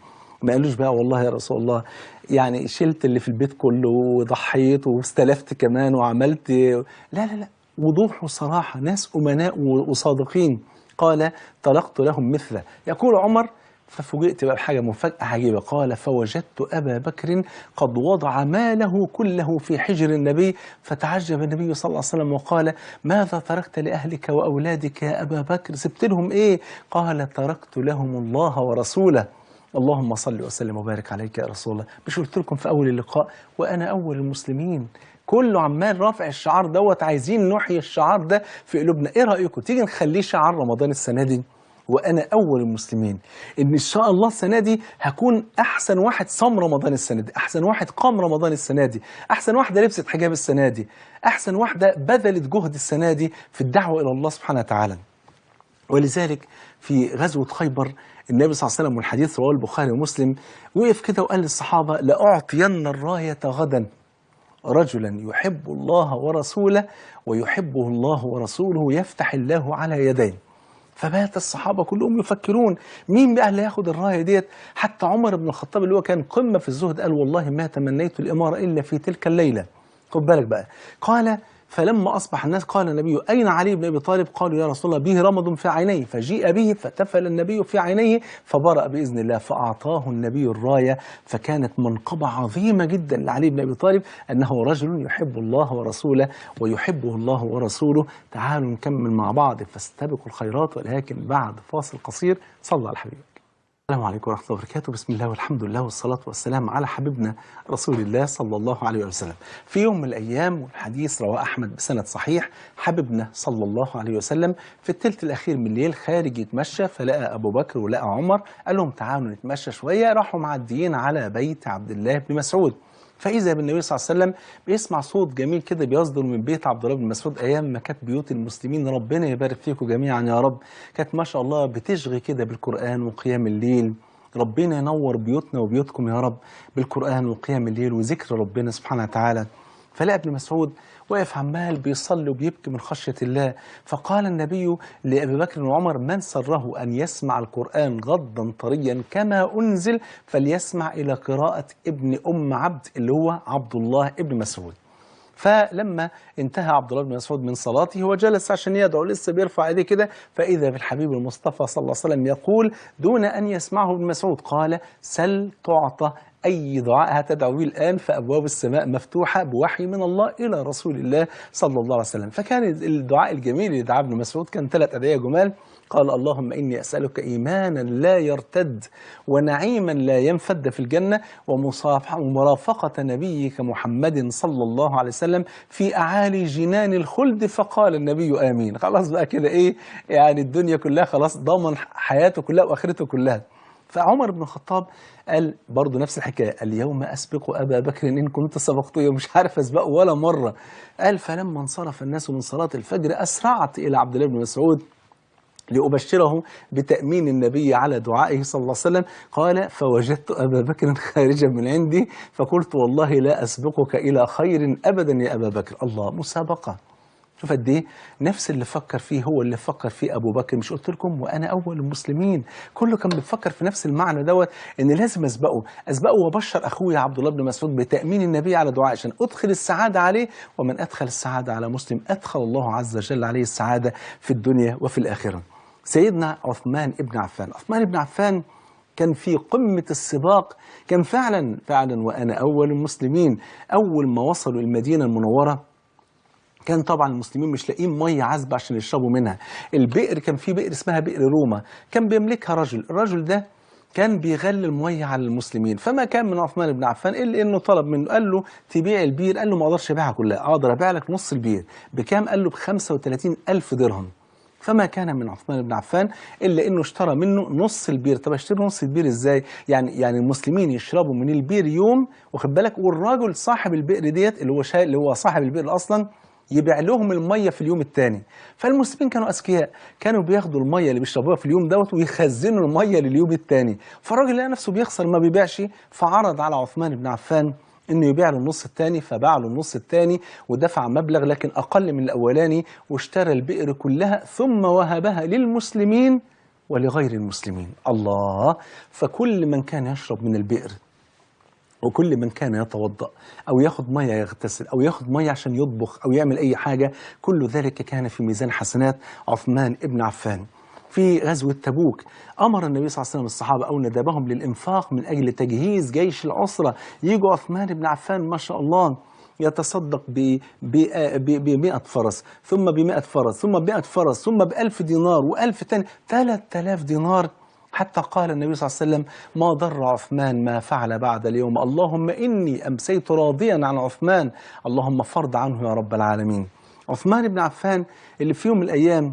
S1: ما قالوش بقى والله يا رسول الله يعني شلت اللي في البيت كله وضحيت واستلفت كمان وعملت، لا لا لا، وضوح وصراحة، ناس أمناء وصادقين. قال تركت لهم مثله. يقول عمر ففوجئت بقى بحاجة مفاجأة عجيبة، قال فوجدت أبا بكر قد وضع ماله كله في حجر النبي، فتعجب النبي صلى الله عليه وسلم وقال ماذا تركت لأهلك وأولادك يا أبا بكر؟ سبت لهم إيه؟ قال تركت لهم الله ورسوله. اللهم صل وسلم وبارك عليك يا رسول الله. مش قلت لكم في أول اللقاء وأنا أول المسلمين؟ كله عمال رافع الشعار دوت، عايزين نحيي الشعار ده في قلوبنا. إيه رأيكم تيجي نخليه شعار رمضان السنة دي؟ وأنا أول المسلمين، إن إن شاء الله السنة دي هكون أحسن واحد صام رمضان السنة دي، أحسن واحد قام رمضان السنة دي، أحسن واحدة لبست حجاب السنة دي، أحسن واحدة بذلت جهد السنة دي في الدعوة إلى الله سبحانه وتعالى. ولذلك في غزوة خيبر النبي صلى الله عليه وسلم، والحديث رواه البخاري ومسلم، وقف كده وقال للصحابة لأعطين الراية غدا رجلا يحب الله ورسوله ويحبه الله ورسوله يفتح الله على يديه. فبات الصحابة كلهم يفكرون مين بقى اللي هياخد الراية ديت. حتى عمر بن الخطاب اللي هو كان قمة في الزهد قال والله ما تمنيت الإمارة إلا في تلك الليلة. خد بالك بقى، قال فلما أصبح الناس قال النبي أين علي بن أبي طالب؟ قالوا يا رسول الله به رمض في عينيه، فجيء به فتفل النبي في عينيه فبرأ بإذن الله، فأعطاه النبي الراية. فكانت منقبة عظيمة جدا لعلي بن أبي طالب أنه رجل يحب الله ورسوله ويحبه الله ورسوله. تعالوا نكمل مع بعض فاستبقوا الخيرات، ولكن بعد فاصل قصير. صلى على الحبيب. السلام عليكم ورحمة الله وبركاته. بسم الله والحمد لله والصلاة والسلام على حبيبنا رسول الله صلى الله عليه وسلم. في يوم من الأيام، والحديث رواه أحمد بسند صحيح، حبيبنا صلى الله عليه وسلم في الثلث الأخير من الليل خارج يتمشى، فلقى أبو بكر ولقى عمر، قال لهم تعالوا نتمشى شوية. راحوا معديين على بيت عبد الله بن مسعود، فإذا بالنبي صلى الله عليه وسلم بيسمع صوت جميل كده بيصدر من بيت عبد الله بن مسعود. أيام ما كانت بيوت المسلمين ربنا يبارك فيكم جميعا يا رب كانت ما شاء الله بتشغي كده بالقرآن وقيام الليل. ربنا ينور بيوتنا وبيوتكم يا رب بالقرآن وقيام الليل وذكر ربنا سبحانه وتعالى. فلقى ابن مسعود واقف عمال بيصلي وبيبكي من خشية الله. فقال النبي لأبي بكر وعمر من سره أن يسمع القرآن غضا طريا كما أنزل فليسمع إلى قراءة ابن أم عبد اللي هو عبد الله ابن مسعود. فلما انتهى عبد الله بن مسعود من صلاته وجلس عشان يدعو، لسه بيرفع ايديه كده، فإذا بالحبيب المصطفى صلى الله عليه وسلم يقول دون أن يسمعه ابن مسعود، قال سل تعطى، أي دعاء هتدعو به الآن فأبواب السماء مفتوحة بوحي من الله إلى رسول الله صلى الله عليه وسلم. فكان الدعاء الجميل اللي دعاه ابن مسعود كان 3 أدعية جمال. قال اللهم إني أسألك إيمانا لا يرتد ونعيما لا ينفد في الجنة ومرافقة نبيك محمد صلى الله عليه وسلم في أعالي جنان الخلد. فقال النبي آمين. خلاص بقى كده إيه يعني الدنيا كلها خلاص ضمن حياته كلها وآخرته كلها. فعمر بن الخطاب قال برضه نفس الحكايه، اليوم اسبق ابا بكر ان كنت سبقته، مش عارف اسبقه ولا مره. قال فلما انصرف الناس من صلاه الفجر اسرعت الى عبد الله بن مسعود لأبشره بتأمين النبي على دعائه صلى الله عليه وسلم. قال فوجدت أبا بكر خارجا من عندي فقلت والله لا أسبقك إلى خير أبدا يا أبا بكر. الله، مسابقة. شوف قد ايه نفس اللي فكر فيه هو اللي فكر فيه ابو بكر. مش قلت لكم وانا اول المسلمين؟ كله كان بيفكر في نفس المعنى دوت، ان لازم اسبقه وابشر اخويا عبد الله بن مسعود بتامين النبي على دعاء عشان ادخل السعاده عليه. ومن ادخل السعاده على مسلم ادخل الله عز وجل عليه السعاده في الدنيا وفي الاخره. سيدنا عثمان ابن عفان، عثمان ابن عفان كان في قمة السباق، كان فعلا وأنا أول المسلمين. أول ما وصلوا المدينة المنورة كان طبعا المسلمين مش لاقيين ميه عذبه عشان يشربوا منها. البئر، كان في بئر اسمها بئر روما كان بيملكها رجل، الرجل ده كان بيغلي الميه على المسلمين. فما كان من عثمان بن عفان الا انه طلب منه، قال له تبيع البير؟ قال له ما اقدرش ابيعها كلها، اقدر ابيع لك نص البير. بكام؟ قال له ب 35,000 درهم. فما كان من عثمان بن عفان الا انه اشترى منه نص البير. طب اشتري نص البير ازاي؟ يعني المسلمين يشربوا من البير يوم، واخد بالك، والراجل صاحب البئر ديت اللي هو صاحب البئر اصلا يبيع لهم الميه في اليوم الثاني. فالمسلمين كانوا اذكياء، كانوا بياخدوا الميه اللي بيشربوها في اليوم دوت ويخزنوا الميه لليوم الثاني. فالراجل لقى نفسه بيخسر ما بيبيعش، فعرض على عثمان بن عفان انه يبيع له النص الثاني، فباع له النص الثاني ودفع مبلغ لكن اقل من الاولاني، واشترى البئر كلها ثم وهبها للمسلمين ولغير المسلمين. الله، فكل من كان يشرب من البئر وكل من كان يتوضأ أو ياخد مية يغتسل أو ياخد مية عشان يطبخ أو يعمل أي حاجة، كل ذلك كان في ميزان حسنات عثمان ابن عفان. في غزوة تبوك أمر النبي صلى الله عليه وسلم الصحابة أو ندبهم للإنفاق من أجل تجهيز جيش العسرة. يجوا عثمان بن عفان ما شاء الله يتصدق ب100 فرس، ثم ب100 فرس، ثم ب100 فرس، ثم ب1000 دينار و1000 تاني، 3000 دينار. حتى قال النبي صلى الله عليه وسلم ما ضر عثمان ما فعل بعد اليوم، اللهم إني أمسيت راضيا عن عثمان، اللهم فرض عنه يا رب العالمين. عثمان بن عفان اللي في يوم من الأيام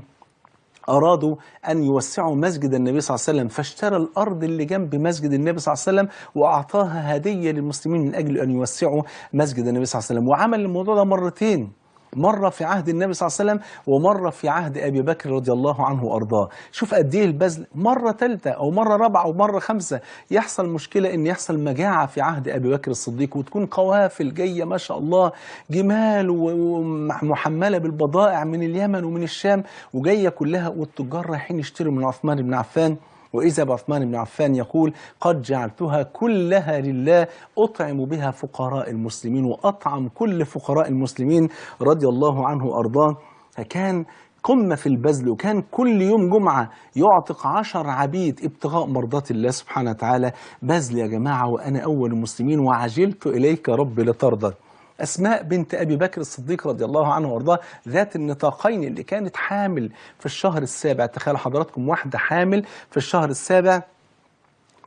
S1: أرادوا أن يوسعوا مسجد النبي صلى الله عليه وسلم، فاشترى الأرض اللي جنب مسجد النبي صلى الله عليه وسلم وأعطاها هدية للمسلمين من أجل أن يوسعوا مسجد النبي صلى الله عليه وسلم. وعمل الموضوع ده مرتين، مرة في عهد النبي صلى الله عليه وسلم ومرة في عهد أبي بكر رضي الله عنه وأرضاه. شوف قد إيه البذل، مرة ثالثة أو مرة رابعة أو مرة خمسة يحصل مشكلة، إن يحصل مجاعة في عهد أبي بكر الصديق وتكون قوافل جاية ما شاء الله، جمال ومحملة بالبضائع من اليمن ومن الشام وجاية كلها، والتجار رايحين يشتروا من عثمان بن عفان. وإذا بعثمان بن عفان يقول قد جعلتها كلها لله أطعم بها فقراء المسلمين، وأطعم كل فقراء المسلمين رضي الله عنه وأرضاه. فكان قمة في البذل، وكان كل يوم جمعة يعتق 10 عبيد ابتغاء مرضات الله سبحانه وتعالى. بذل يا جماعة وأنا أول المسلمين وعجلت إليك رب لترضى. أسماء بنت أبي بكر الصديق رضي الله عنه وارضاه ذات النطاقين اللي كانت حامل في الشهر السابع. تخيل حضراتكم واحدة حامل في الشهر السابع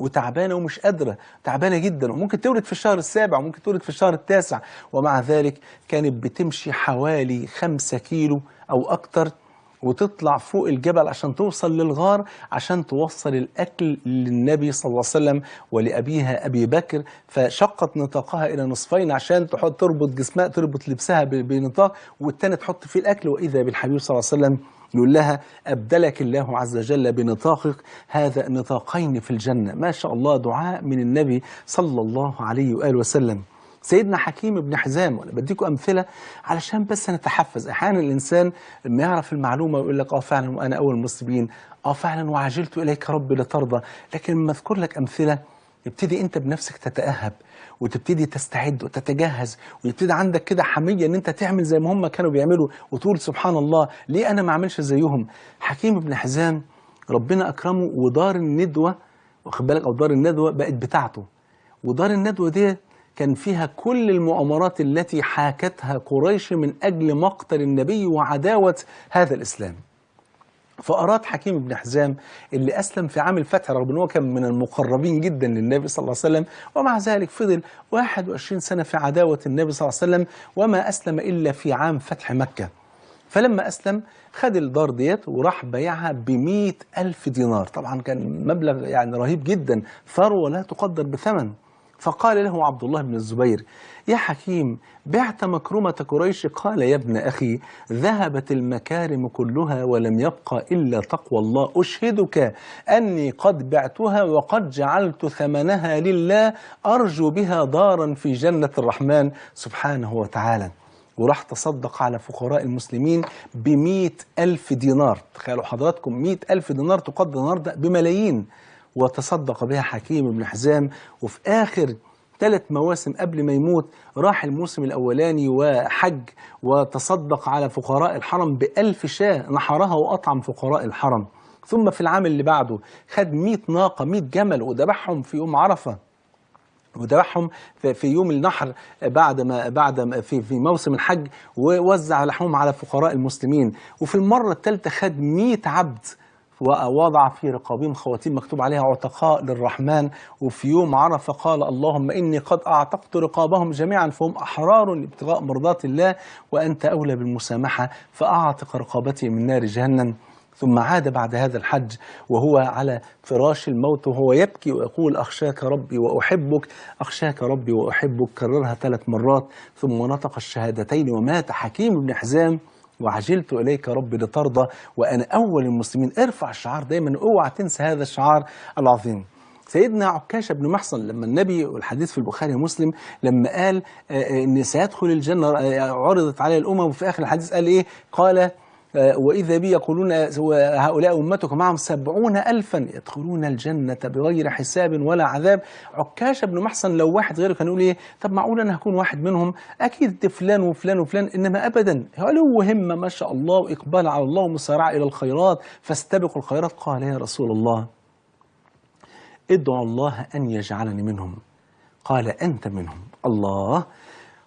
S1: وتعبانة ومش قادرة، تعبانة جدا، وممكن تولد في الشهر السابع وممكن تولد في الشهر التاسع، ومع ذلك كانت بتمشي حوالي 5 كيلو أو أكتر وتطلع فوق الجبل عشان توصل للغار عشان توصل الأكل للنبي صلى الله عليه وسلم ولأبيها أبي بكر. فشقت نطاقها إلى نصفين عشان تربط جسمها، تربط لبسها بنطاق، والتاني تحط فيه الأكل. وإذا بالحبيب صلى الله عليه وسلم يقول لها أبدلك الله عز وجل بنطاقك هذا نطاقين في الجنة. ما شاء الله، دعاء من النبي صلى الله عليه وآله وسلم. سيدنا حكيم بن حزام، وانا بديكم امثله علشان بس نتحفز. احيانا الانسان لما يعرف المعلومه ويقول لك فعلا وانا اول المسلمين، فعلا وعجلت اليك رب لترضى، لكن لما اذكر لك امثله يبتدي انت بنفسك تتاهب وتبتدي تستعد وتتجهز، ويبتدي عندك كده حميه ان انت تعمل زي ما هم كانوا بيعملوا، وتقول سبحان الله ليه انا ما اعملش زيهم. حكيم بن حزام ربنا اكرمه ودار الندوه، واخد بالك، او دار الندوه بقت بتاعته. ودار الندوه دي كان فيها كل المؤامرات التي حاكتها قريش من أجل مقتل النبي وعداوة هذا الإسلام. فأراد حكيم بن حزام اللي أسلم في عام الفتح، رغم أنه كان من المقربين جدا للنبي صلى الله عليه وسلم، ومع ذلك فضل 21 سنة في عداوة النبي صلى الله عليه وسلم وما أسلم إلا في عام فتح مكة. فلما أسلم خد الدار ديت وراح بايعها ب100,000 دينار. طبعا كان مبلغ يعني رهيب جدا، ثروة لا تقدر بثمن. فقال له عبد الله بن الزبير: يا حكيم، بعت مكرمة قريش؟ قال: يا ابن أخي، ذهبت المكارم كلها ولم يبقى إلا تقوى الله. أشهدك أني قد بعتها وقد جعلت ثمنها لله، أرجو بها دارا في جنة الرحمن سبحانه وتعالى. وراح تصدق على فقراء المسلمين ب100,000 دينار. تخيلوا حضراتكم، 100,000 دينار تقدر النهارده بملايين. وتصدق بها حكيم بن حزام. وفي آخر 3 مواسم قبل ما يموت راح الموسم الأولاني وحج وتصدق على فقراء الحرم ب1000 شاة، نحرها وأطعم فقراء الحرم. ثم في العام اللي بعده خد 100 ناقة، 100 جمل، وذبحهم في يوم عرفة، وذبحهم في يوم النحر بعد ما في موسم الحج، ووزع لحوم على فقراء المسلمين. وفي المرة الثالثة خد 100 عبد ووضع في رقابهم خواتيم مكتوب عليها عتقاء للرحمن. وفي يوم عرفة قال: اللهم إني قد أعتقت رقابهم جميعا فهم أحرار لابتغاء مرضات الله، وأنت أولى بالمسامحة فأعتق رقابتي من نار جهنم. ثم عاد بعد هذا الحج وهو على فراش الموت وهو يبكي ويقول: أخشاك ربي وأحبك، أخشاك ربي وأحبك. كررها 3 مرات ثم نطق الشهادتين ومات حكيم بن حزام. وعجلت إليك ربي لترضى وأنا أول المسلمين. ارفع الشعار دايما، اوعى تنسى هذا الشعار العظيم. سيدنا عكاشة بن محصن لما النبي، والحديث في البخاري ومسلم، لما قال إن سيدخل الجنة، عرضت عليه الأمم، وفي آخر الحديث قال إيه؟ قال: وإذا بي يقولون هؤلاء أمتك معهم 70,000 يدخلون الجنة بغير حساب ولا عذاب. عكاشة بن محصن لو واحد غيره كان يقول إيه؟ طب معقول أنا هكون واحد منهم؟ أكيد فلان وفلان وفلان. إنما أبدا، علو همة ما شاء الله، وإقبال على الله، ومسارعة إلى الخيرات، فاستبقوا الخيرات. قال: يا رسول الله، ادعو الله أن يجعلني منهم. قال: أنت منهم. الله.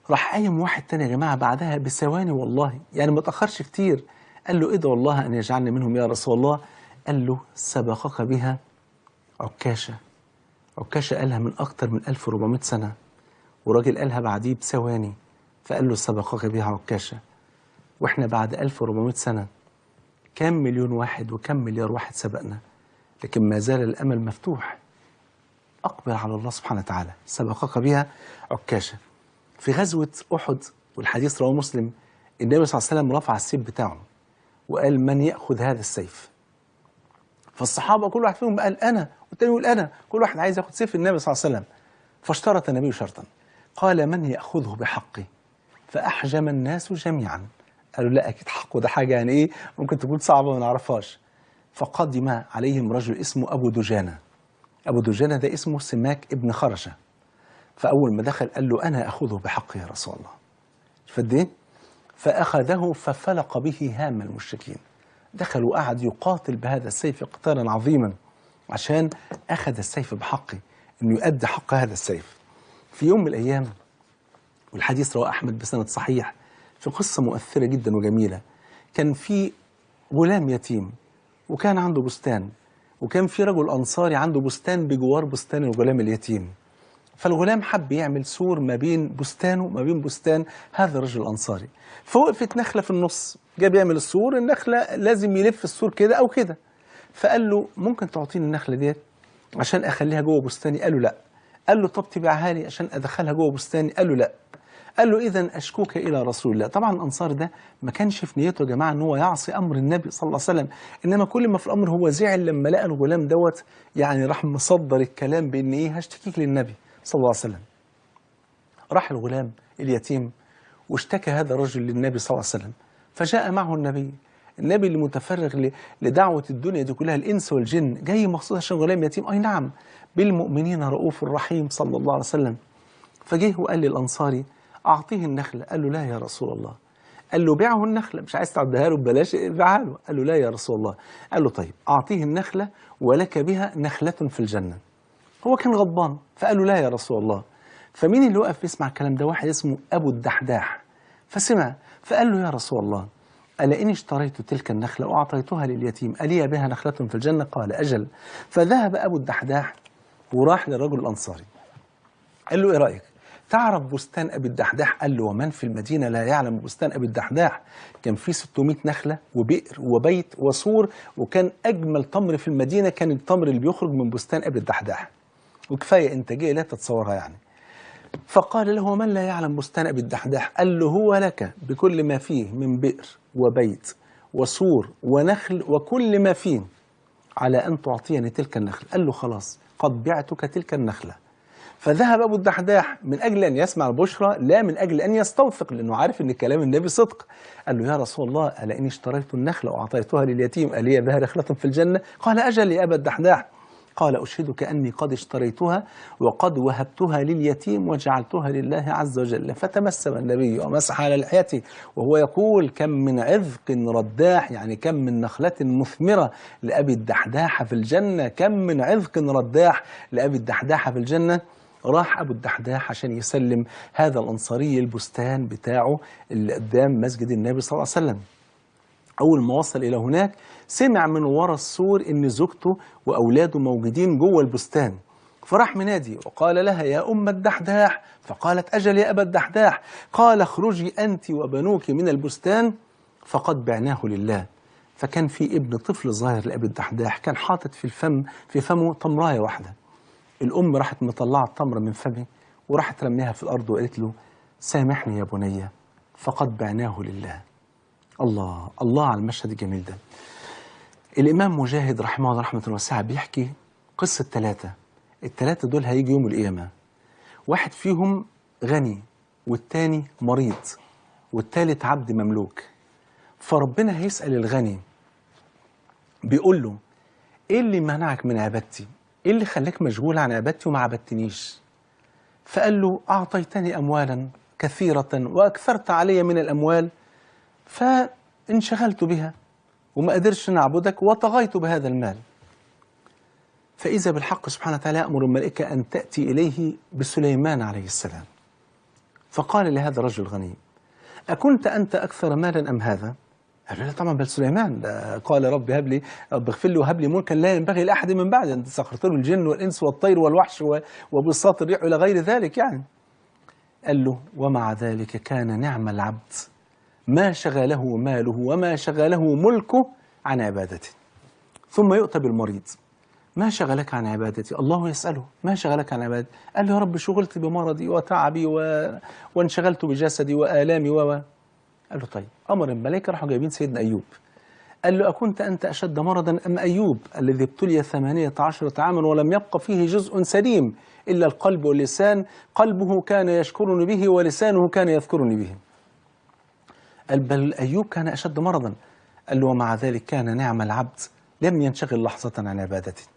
S1: راح قايم واحد تاني يا جماعة بعدها بثواني والله، يعني ما تأخرش كتير، قال له: ادعو الله أن يجعلني منهم يا رسول الله. قال له: سبقك بها عكاشة. عكاشة قالها من أكتر من 1400 سنة، وراجل قالها بعديه بثواني، فقال له: سبقك بها عكاشة. وإحنا بعد 1400 سنة كم مليون واحد وكم مليار واحد سبقنا، لكن ما زال الأمل مفتوح. أقبل على الله سبحانه وتعالى. سبقك بها عكاشة. في غزوة أحد، والحديث رواه مسلم، النبي صلى الله عليه وسلم رفع السيف بتاعه وقال: من يأخذ هذا السيف؟ فالصحابة كل واحد فيهم قال: أنا، والتاني يقول أنا، كل واحد عايز ياخد سيف النبي صلى الله عليه وسلم. فاشترط النبي شرطا، قال: من يأخذه بحقي؟ فأحجم الناس جميعا. قالوا: لا، أكيد حقه ده حاجة يعني إيه ممكن تكون صعبة ما نعرفهاش. فقدم عليهم رجل اسمه أبو دجانة. أبو دجانة ده اسمه سماك ابن خرشة. فأول ما دخل قال له: أنا أخذه بحقي يا رسول الله. فقد إيه؟ فأخذه ففلق به هام المشركين. دخل وقعد يقاتل بهذا السيف قتالا عظيما عشان أخذ السيف بحقه، إنه يؤدي حق هذا السيف. في يوم من الأيام، والحديث رواه أحمد بسند صحيح، في قصة مؤثرة جدا وجميلة. كان في غلام يتيم وكان عنده بستان، وكان في رجل أنصاري عنده بستان بجوار بستان الغلام اليتيم. فالغلام حب يعمل سور ما بين بستانه وما بين بستان هذا الرجل الأنصاري. فوقفت نخلة في النص، جاب يعمل السور، النخلة لازم يلف السور كده أو كده. فقال له: ممكن تعطيني النخلة ديت عشان أخليها جوه بستاني؟ قال له: لا. قال له: طب تبيعها لي عشان أدخلها جوه بستاني؟ قال له: لا. قال له: إذا أشكوك إلى رسول الله. طبعا الأنصار ده ما كانش في نيته يا جماعة إن هو يعصي أمر النبي صلى الله عليه وسلم، إنما كل ما في الأمر هو زعل لما لقى الغلام دوت، يعني راح مصدر الكلام بإن إيه، هشتكيك للنبي صلى الله عليه وسلم. راح الغلام اليتيم واشتكى هذا الرجل للنبي صلى الله عليه وسلم، فجاء معه النبي اللي متفرغ لدعوة الدنيا دي كلها، الإنس والجن، جاي مخصوص عشان غلام يتيم. أي نعم، بالمؤمنين رؤوف رحيم صلى الله عليه وسلم. فجه وقال للأنصاري: أعطيه النخلة. قال له: لا يا رسول الله. قال له: بيعه النخلة، مش عايز تعديها له ببلاش، بيعها له. قال له: لا يا رسول الله. قال له: طيب أعطيه النخلة ولك بها نخلة في الجنة. هو كان غضبان فقال له: لا يا رسول الله. فمين اللي وقف يسمع الكلام ده؟ واحد اسمه أبو الدحداح. فسمع فقال له: يا رسول الله، ألا إني اشتريت تلك النخلة وأعطيتها لليتيم، ألي بها نخلة في الجنة؟ قال: أجل. فذهب أبو الدحداح وراح للرجل الأنصاري، قال له: إيه رأيك؟ تعرف بستان أبي الدحداح؟ قال له: ومن في المدينة لا يعلم بستان أبي الدحداح؟ كان فيه 600 نخلة وبئر وبيت وسور، وكان أجمل تمر في المدينة كان التمر اللي بيخرج من بستان أبي الدحداح، وكفاية إنتاجية لا تتصورها يعني. فقال له: ومن لا يعلم بستان أبي الدحداح؟ قال له: هو لك بكل ما فيه من بئر وبيت وسور ونخل وكل ما فيه، على أن تعطيني تلك النخلة. قال له: خلاص، قد بعتك تلك النخلة. فذهب أبو الدحداح من أجل أن يسمع البشرى، لا من أجل أن يستوثق، لأنه عارف أن كلام النبي صدق. قال له: يا رسول الله، ألا إني اشتريت النخلة وأعطيتها لليتيم، ألي بها نخلة في الجنة؟ قال: أجل يا أبا الدحداح. قال: أشهدك أني قد اشتريتها وقد وهبتها لليتيم وجعلتها لله عز وجل. فتمسم النبي ومسح على لحيته وهو يقول: كم من عذق رداح، يعني كم من نخلة مثمرة لأبي الدحداح في الجنة، كم من عذق رداح لأبي الدحداح في الجنة. راح أبو الدحداح عشان يسلم هذا الأنصاري البستان بتاعه اللي قدام مسجد النبي صلى الله عليه وسلم. أول ما وصل إلى هناك سمع من ورا السور إن زوجته وأولاده موجودين جوه البستان، فراح منادي وقال لها: يا أم الدحداح. فقالت: أجل يا أبا الدحداح. قال: اخرجي أنت وبنوك من البستان فقد بعناه لله. فكان في ابن طفل صغير لأبي الدحداح كان حاطط في فمه تمراية واحدة. الأم راحت مطلعة التمرة من فمه وراحت رميها في الأرض وقالت له: سامحني يا بني، فقد بعناه لله. الله الله على المشهد الجميل ده. الإمام مجاهد رحمه الله رحمة واسعة بيحكي قصة الثلاثة دول هيجي يوم القيامة، واحد فيهم غني والتاني مريض والتالت عبد مملوك. فربنا هيسأل الغني بيقول له: إيه اللي منعك من عبادتي؟ إيه اللي خلاك مشغول عن عبادتي وما عبدتنيش؟ فقال له: أعطيتني أموالا كثيرة وأكثرت علي من الأموال فانشغلت بها وما قدرش نعبدك وطغيت بهذا المال. فإذا بالحق سبحانه وتعالى يأمر الملائكة أن تأتي إليه بسليمان عليه السلام. فقال لهذا الرجل الغني: أكنت أنت أكثر مالا أم هذا؟ قال له: لا طبعا، بل سليمان. قال: رب هب لي، رب اغفر لي وهب لي ملكا لا ينبغي لأحد من بعد، أنت سخرت له الجن والإنس والطير والوحش وبساط الريح إلى غير ذلك يعني. قال له: ومع ذلك كان نعم العبد، ما شغله ماله وما شغله ملكه عن عبادته. ثم يؤتى بالمريض: ما شغلك عن عبادتي؟ الله يسأله: ما شغلك عن عبادتي؟ قال له: يا رب شغلت بمرضي وتعبي وانشغلت بجسدي وآلامي قال له: طيب. أمر الملائكة راحوا جايبين سيدنا أيوب. قال له: أكنت أنت أشد مرضا أم أيوب الذي ابتلي 18 عاما ولم يبق فيه جزء سليم إلا القلب واللسان، قلبه كان يشكرني به ولسانه كان يذكرني به. قال: بل أيوب كان أشد مرضا. قال له: ومع ذلك كان نعم العبد، لم ينشغل لحظة عن عبادتي.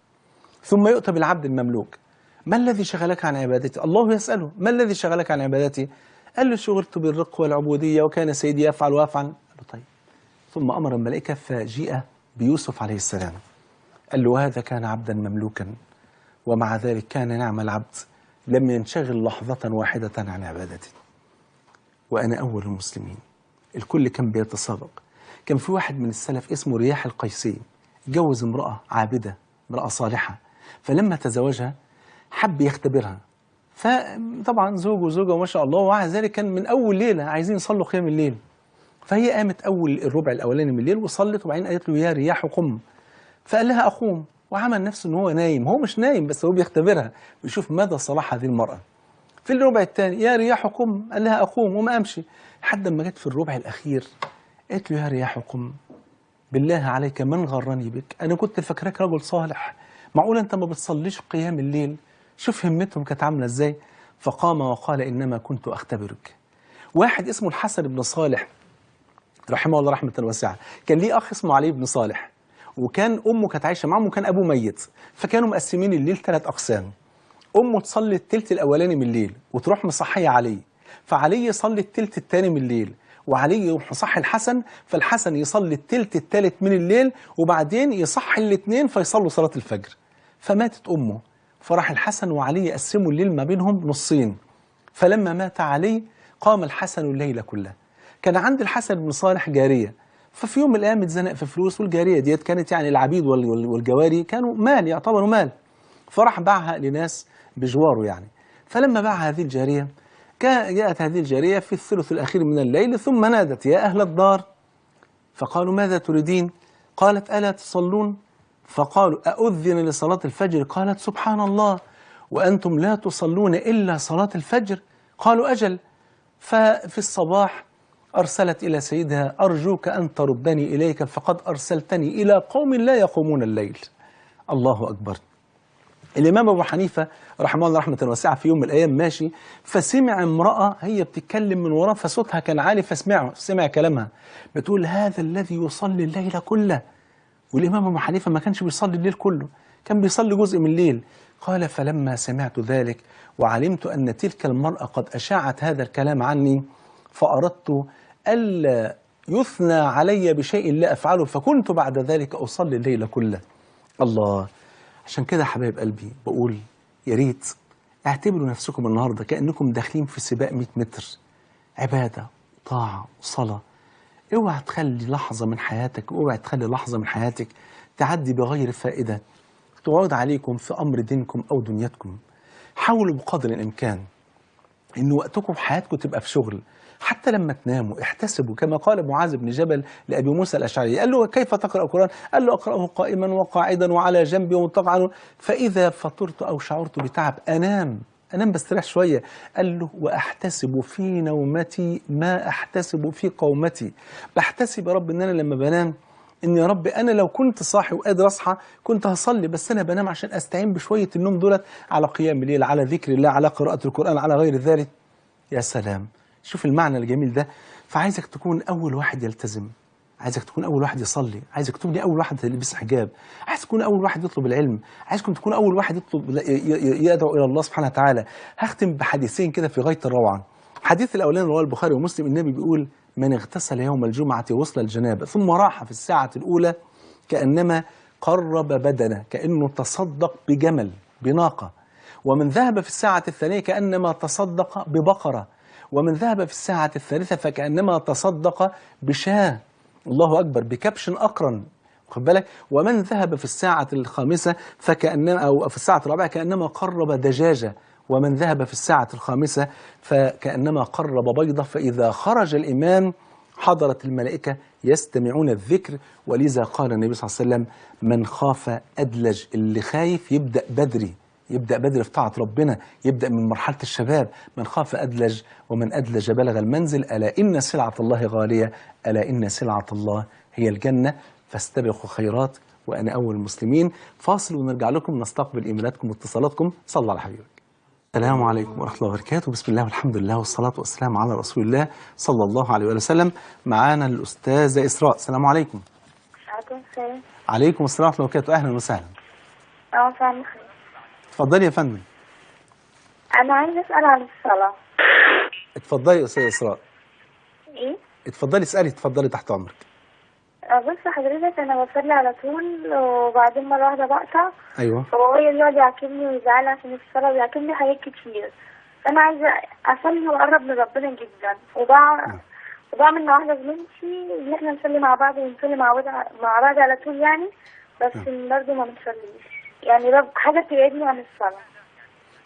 S1: ثم يؤتى بالعبد المملوك: ما الذي شغلك عن عبادتي؟ الله يسأله: ما الذي شغلك عن عبادتي؟ قال له: شغلت بالرق والعبودية وكان سيدي يفعل ويفعل. قال له: طيب. ثم أمر الملائكة فجيء بيوسف عليه السلام. قال له: وهذا كان عبدا مملوكا ومع ذلك كان نعم العبد، لم ينشغل لحظة واحدة عن عبادتي. وأنا أول المسلمين. الكل كان بيتسابق. كان في واحد من السلف اسمه رياح القيسي، اتجوز امرأة عابدة، امرأة صالحة، فلما تزوجها حب يختبرها. فطبعا زوج وزوجة وما شاء الله، ومع ذلك كان من أول ليلة عايزين يصلوا قيام الليل. فهي قامت أول الربع الأولاني من الليل وصلت، وبعدين قالت له: يا رياح قم. فقال لها: أقوم. وعمل نفسه إن هو نايم، هو مش نايم بس هو بيختبرها، بيشوف مدى صلاح هذه المرأة. في الربع الثاني: يا رياح قم. قال لها: أقوم وما أمشي. لحد ما جت في الربع الأخير قالت له: يا رياح قم، بالله عليك من غرني بك؟ أنا كنت فاكراك رجل صالح، معقول أنت ما بتصليش قيام الليل؟ شوف همتهم كانت عاملة إزاي. فقام وقال: إنما كنت أختبرك. واحد اسمه الحسن بن صالح رحمه الله رحمة واسعة، كان ليه أخ اسمه علي بن صالح، وكان أمه كانت عايشة معهم وكان أبوه ميت، فكانوا مقسمين الليل 3 أقسام. أمه تصلي التلت الأولاني من الليل وتروح مصحية علي، فعلي يصلي التلت الثاني من الليل، وعلي يروح مصحي الحسن، فالحسن يصلي التلت الثالث من الليل، وبعدين يصحي الاثنين فيصلوا صلاة الفجر. فماتت أمه، فراح الحسن وعلي يقسموا الليل ما بينهم نصين. فلما مات علي قام الحسن الليل كله. كان عند الحسن بن صالح جارية، ففي يوم من الأيام اتزنق في فلوس، والجارية ديت كانت يعني العبيد والجواري كانوا مال، يعتبروا مال، فراح باعها لناس بجواره يعني. فلما باع هذه الجارية جاءت هذه الجارية في الثلث الأخير من الليل ثم نادت يا أهل الدار، فقالوا ماذا تريدين؟ قالت ألا تصلون؟ فقالوا أؤذن لصلاة الفجر؟ قالت سبحان الله وأنتم لا تصلون إلا صلاة الفجر؟ قالوا أجل. ففي الصباح أرسلت إلى سيدها أرجوك أن تردني إليك فقد أرسلتني إلى قوم لا يقومون الليل. الله أكبر. الإمام أبو حنيفة رحمه الله رحمة واسعة في يوم من الأيام ماشي، فسمع امرأة هي بتتكلم من وراه، فصوتها كان عالي، سمع كلامها بتقول هذا الذي يصلي الليل كله. والإمام أبو حنيفة ما كانش بيصلي الليل كله، كان بيصلي جزء من الليل. قال فلما سمعت ذلك وعلمت أن تلك المرأة قد أشاعت هذا الكلام عني، فأردت ألا يثنى علي بشيء لا أفعله، فكنت بعد ذلك أصلي الليل كله. الله. عشان كده يا حبايب قلبي بقول يا ريت اعتبروا نفسكم النهارده كأنكم داخلين في سباق 100 متر عبادة طاعة وصلاة. اوعى تخلي لحظة من حياتك، اوعى تخلي لحظة من حياتك تعدي بغير فائدة تعود عليكم في أمر دينكم أو دنيتكم. حاولوا بقدر الإمكان إن وقتكم في حياتكم تبقى في شغل، حتى لما تناموا احتسبوا كما قال معاذ بن جبل لأبي موسى الأشعري، قال له كيف تقرأ القرآن؟ قال له أقرأه قائما وقاعدا وعلى جنبي ومضطجعا، فإذا فطرت أو شعرت بتعب أنام بستريح شوية. قال له وأحتسب في نومتي ما أحتسب في قومتي، بحتسب يا رب إن أنا لما بنام إن يا رب أنا لو كنت صاحي وقادر أصحى كنت هصلي، بس أنا بنام عشان أستعين بشوية النوم دولت على قيام الليل، على ذكر الله، على قراءة القرآن، على غير ذلك. يا سلام، شوف المعنى الجميل ده. فعايزك تكون أول واحد يلتزم، عايزك تكون أول واحد يصلي، عايزك تكون أول واحد يلبس حجاب، عايز تكون أول واحد يطلب العلم، عايزكم تكون أول واحد يدعو إلى الله سبحانه وتعالى. هختم بحديثين كده في غاية الروعة. الحديث الأولاني رواه البخاري ومسلم، النبي بيقول من اغتسل يوم الجمعة وصل الجنابة ثم راح في الساعة الأولى كأنما قرب بدنه، كأنه تصدق بجمل بناقة، ومن ذهب في الساعة الثانية كأنما تصدق ببقرة، ومن ذهب في الساعة الثالثة فكأنما تصدق بشاة، الله أكبر، بكبش أقرن، خد بالك، ومن ذهب في الساعة الخامسة فكأنما أو في الساعة الرابعة كأنما قرب دجاجة، ومن ذهب في الساعة الخامسة فكأنما قرب بيضة، فإذا خرج الإمام حضرت الملائكة يستمعون الذكر. ولذا قال النبي صلى الله عليه وسلم من خاف أدلج، اللي خايف يبدأ بدري، يبدأ بدري في طاعة ربنا، يبدأ من مرحلة الشباب. من خاف أدلج ومن أدلج بلغ المنزل، ألا إن سلعة الله غالية، ألا إن سلعة الله هي الجنة، فاستبقوا خيرات وأنا أول المسلمين. فاصل ونرجع لكم نستقبل إيميلاتكم واتصالاتكم. صلى على حبيبك. السلام عليكم ورحمة الله وبركاته. بسم الله والحمد لله والصلاة والسلام على رسول الله صلى الله عليه وسلم. معانا الأستاذة إسراء. السلام عليكم.
S2: عليكم السلام.
S1: عليكم السلام ورحمة الله وبركاته. أهلا وسهلا.
S2: مساء الخير.
S1: اتفضلي يا فندم.
S2: أنا عايزة أسأل عن الصلاة.
S1: اتفضلي يا أستاذة إسراء.
S2: إيه؟
S1: اتفضلي اسألي، اتفضلي تحت أمرك.
S2: بص حضرتك، أنا بصلي على طول وبعدين مرة واحدة بقطع.
S1: أيوه.
S2: فبابايا يقعد يعاقبني ويزعل عشان الصلاة ويعاقبني حاجات كتير. فأنا عايزة أصلي وأقرب من ربنا جدا، وبعمل مع واحدة بنتي إن إحنا نصلي مع بعض ونصلي مع بعض على طول يعني، بس برضه ما بنصليش يعني حاجة بتبعدني عن الصلاة.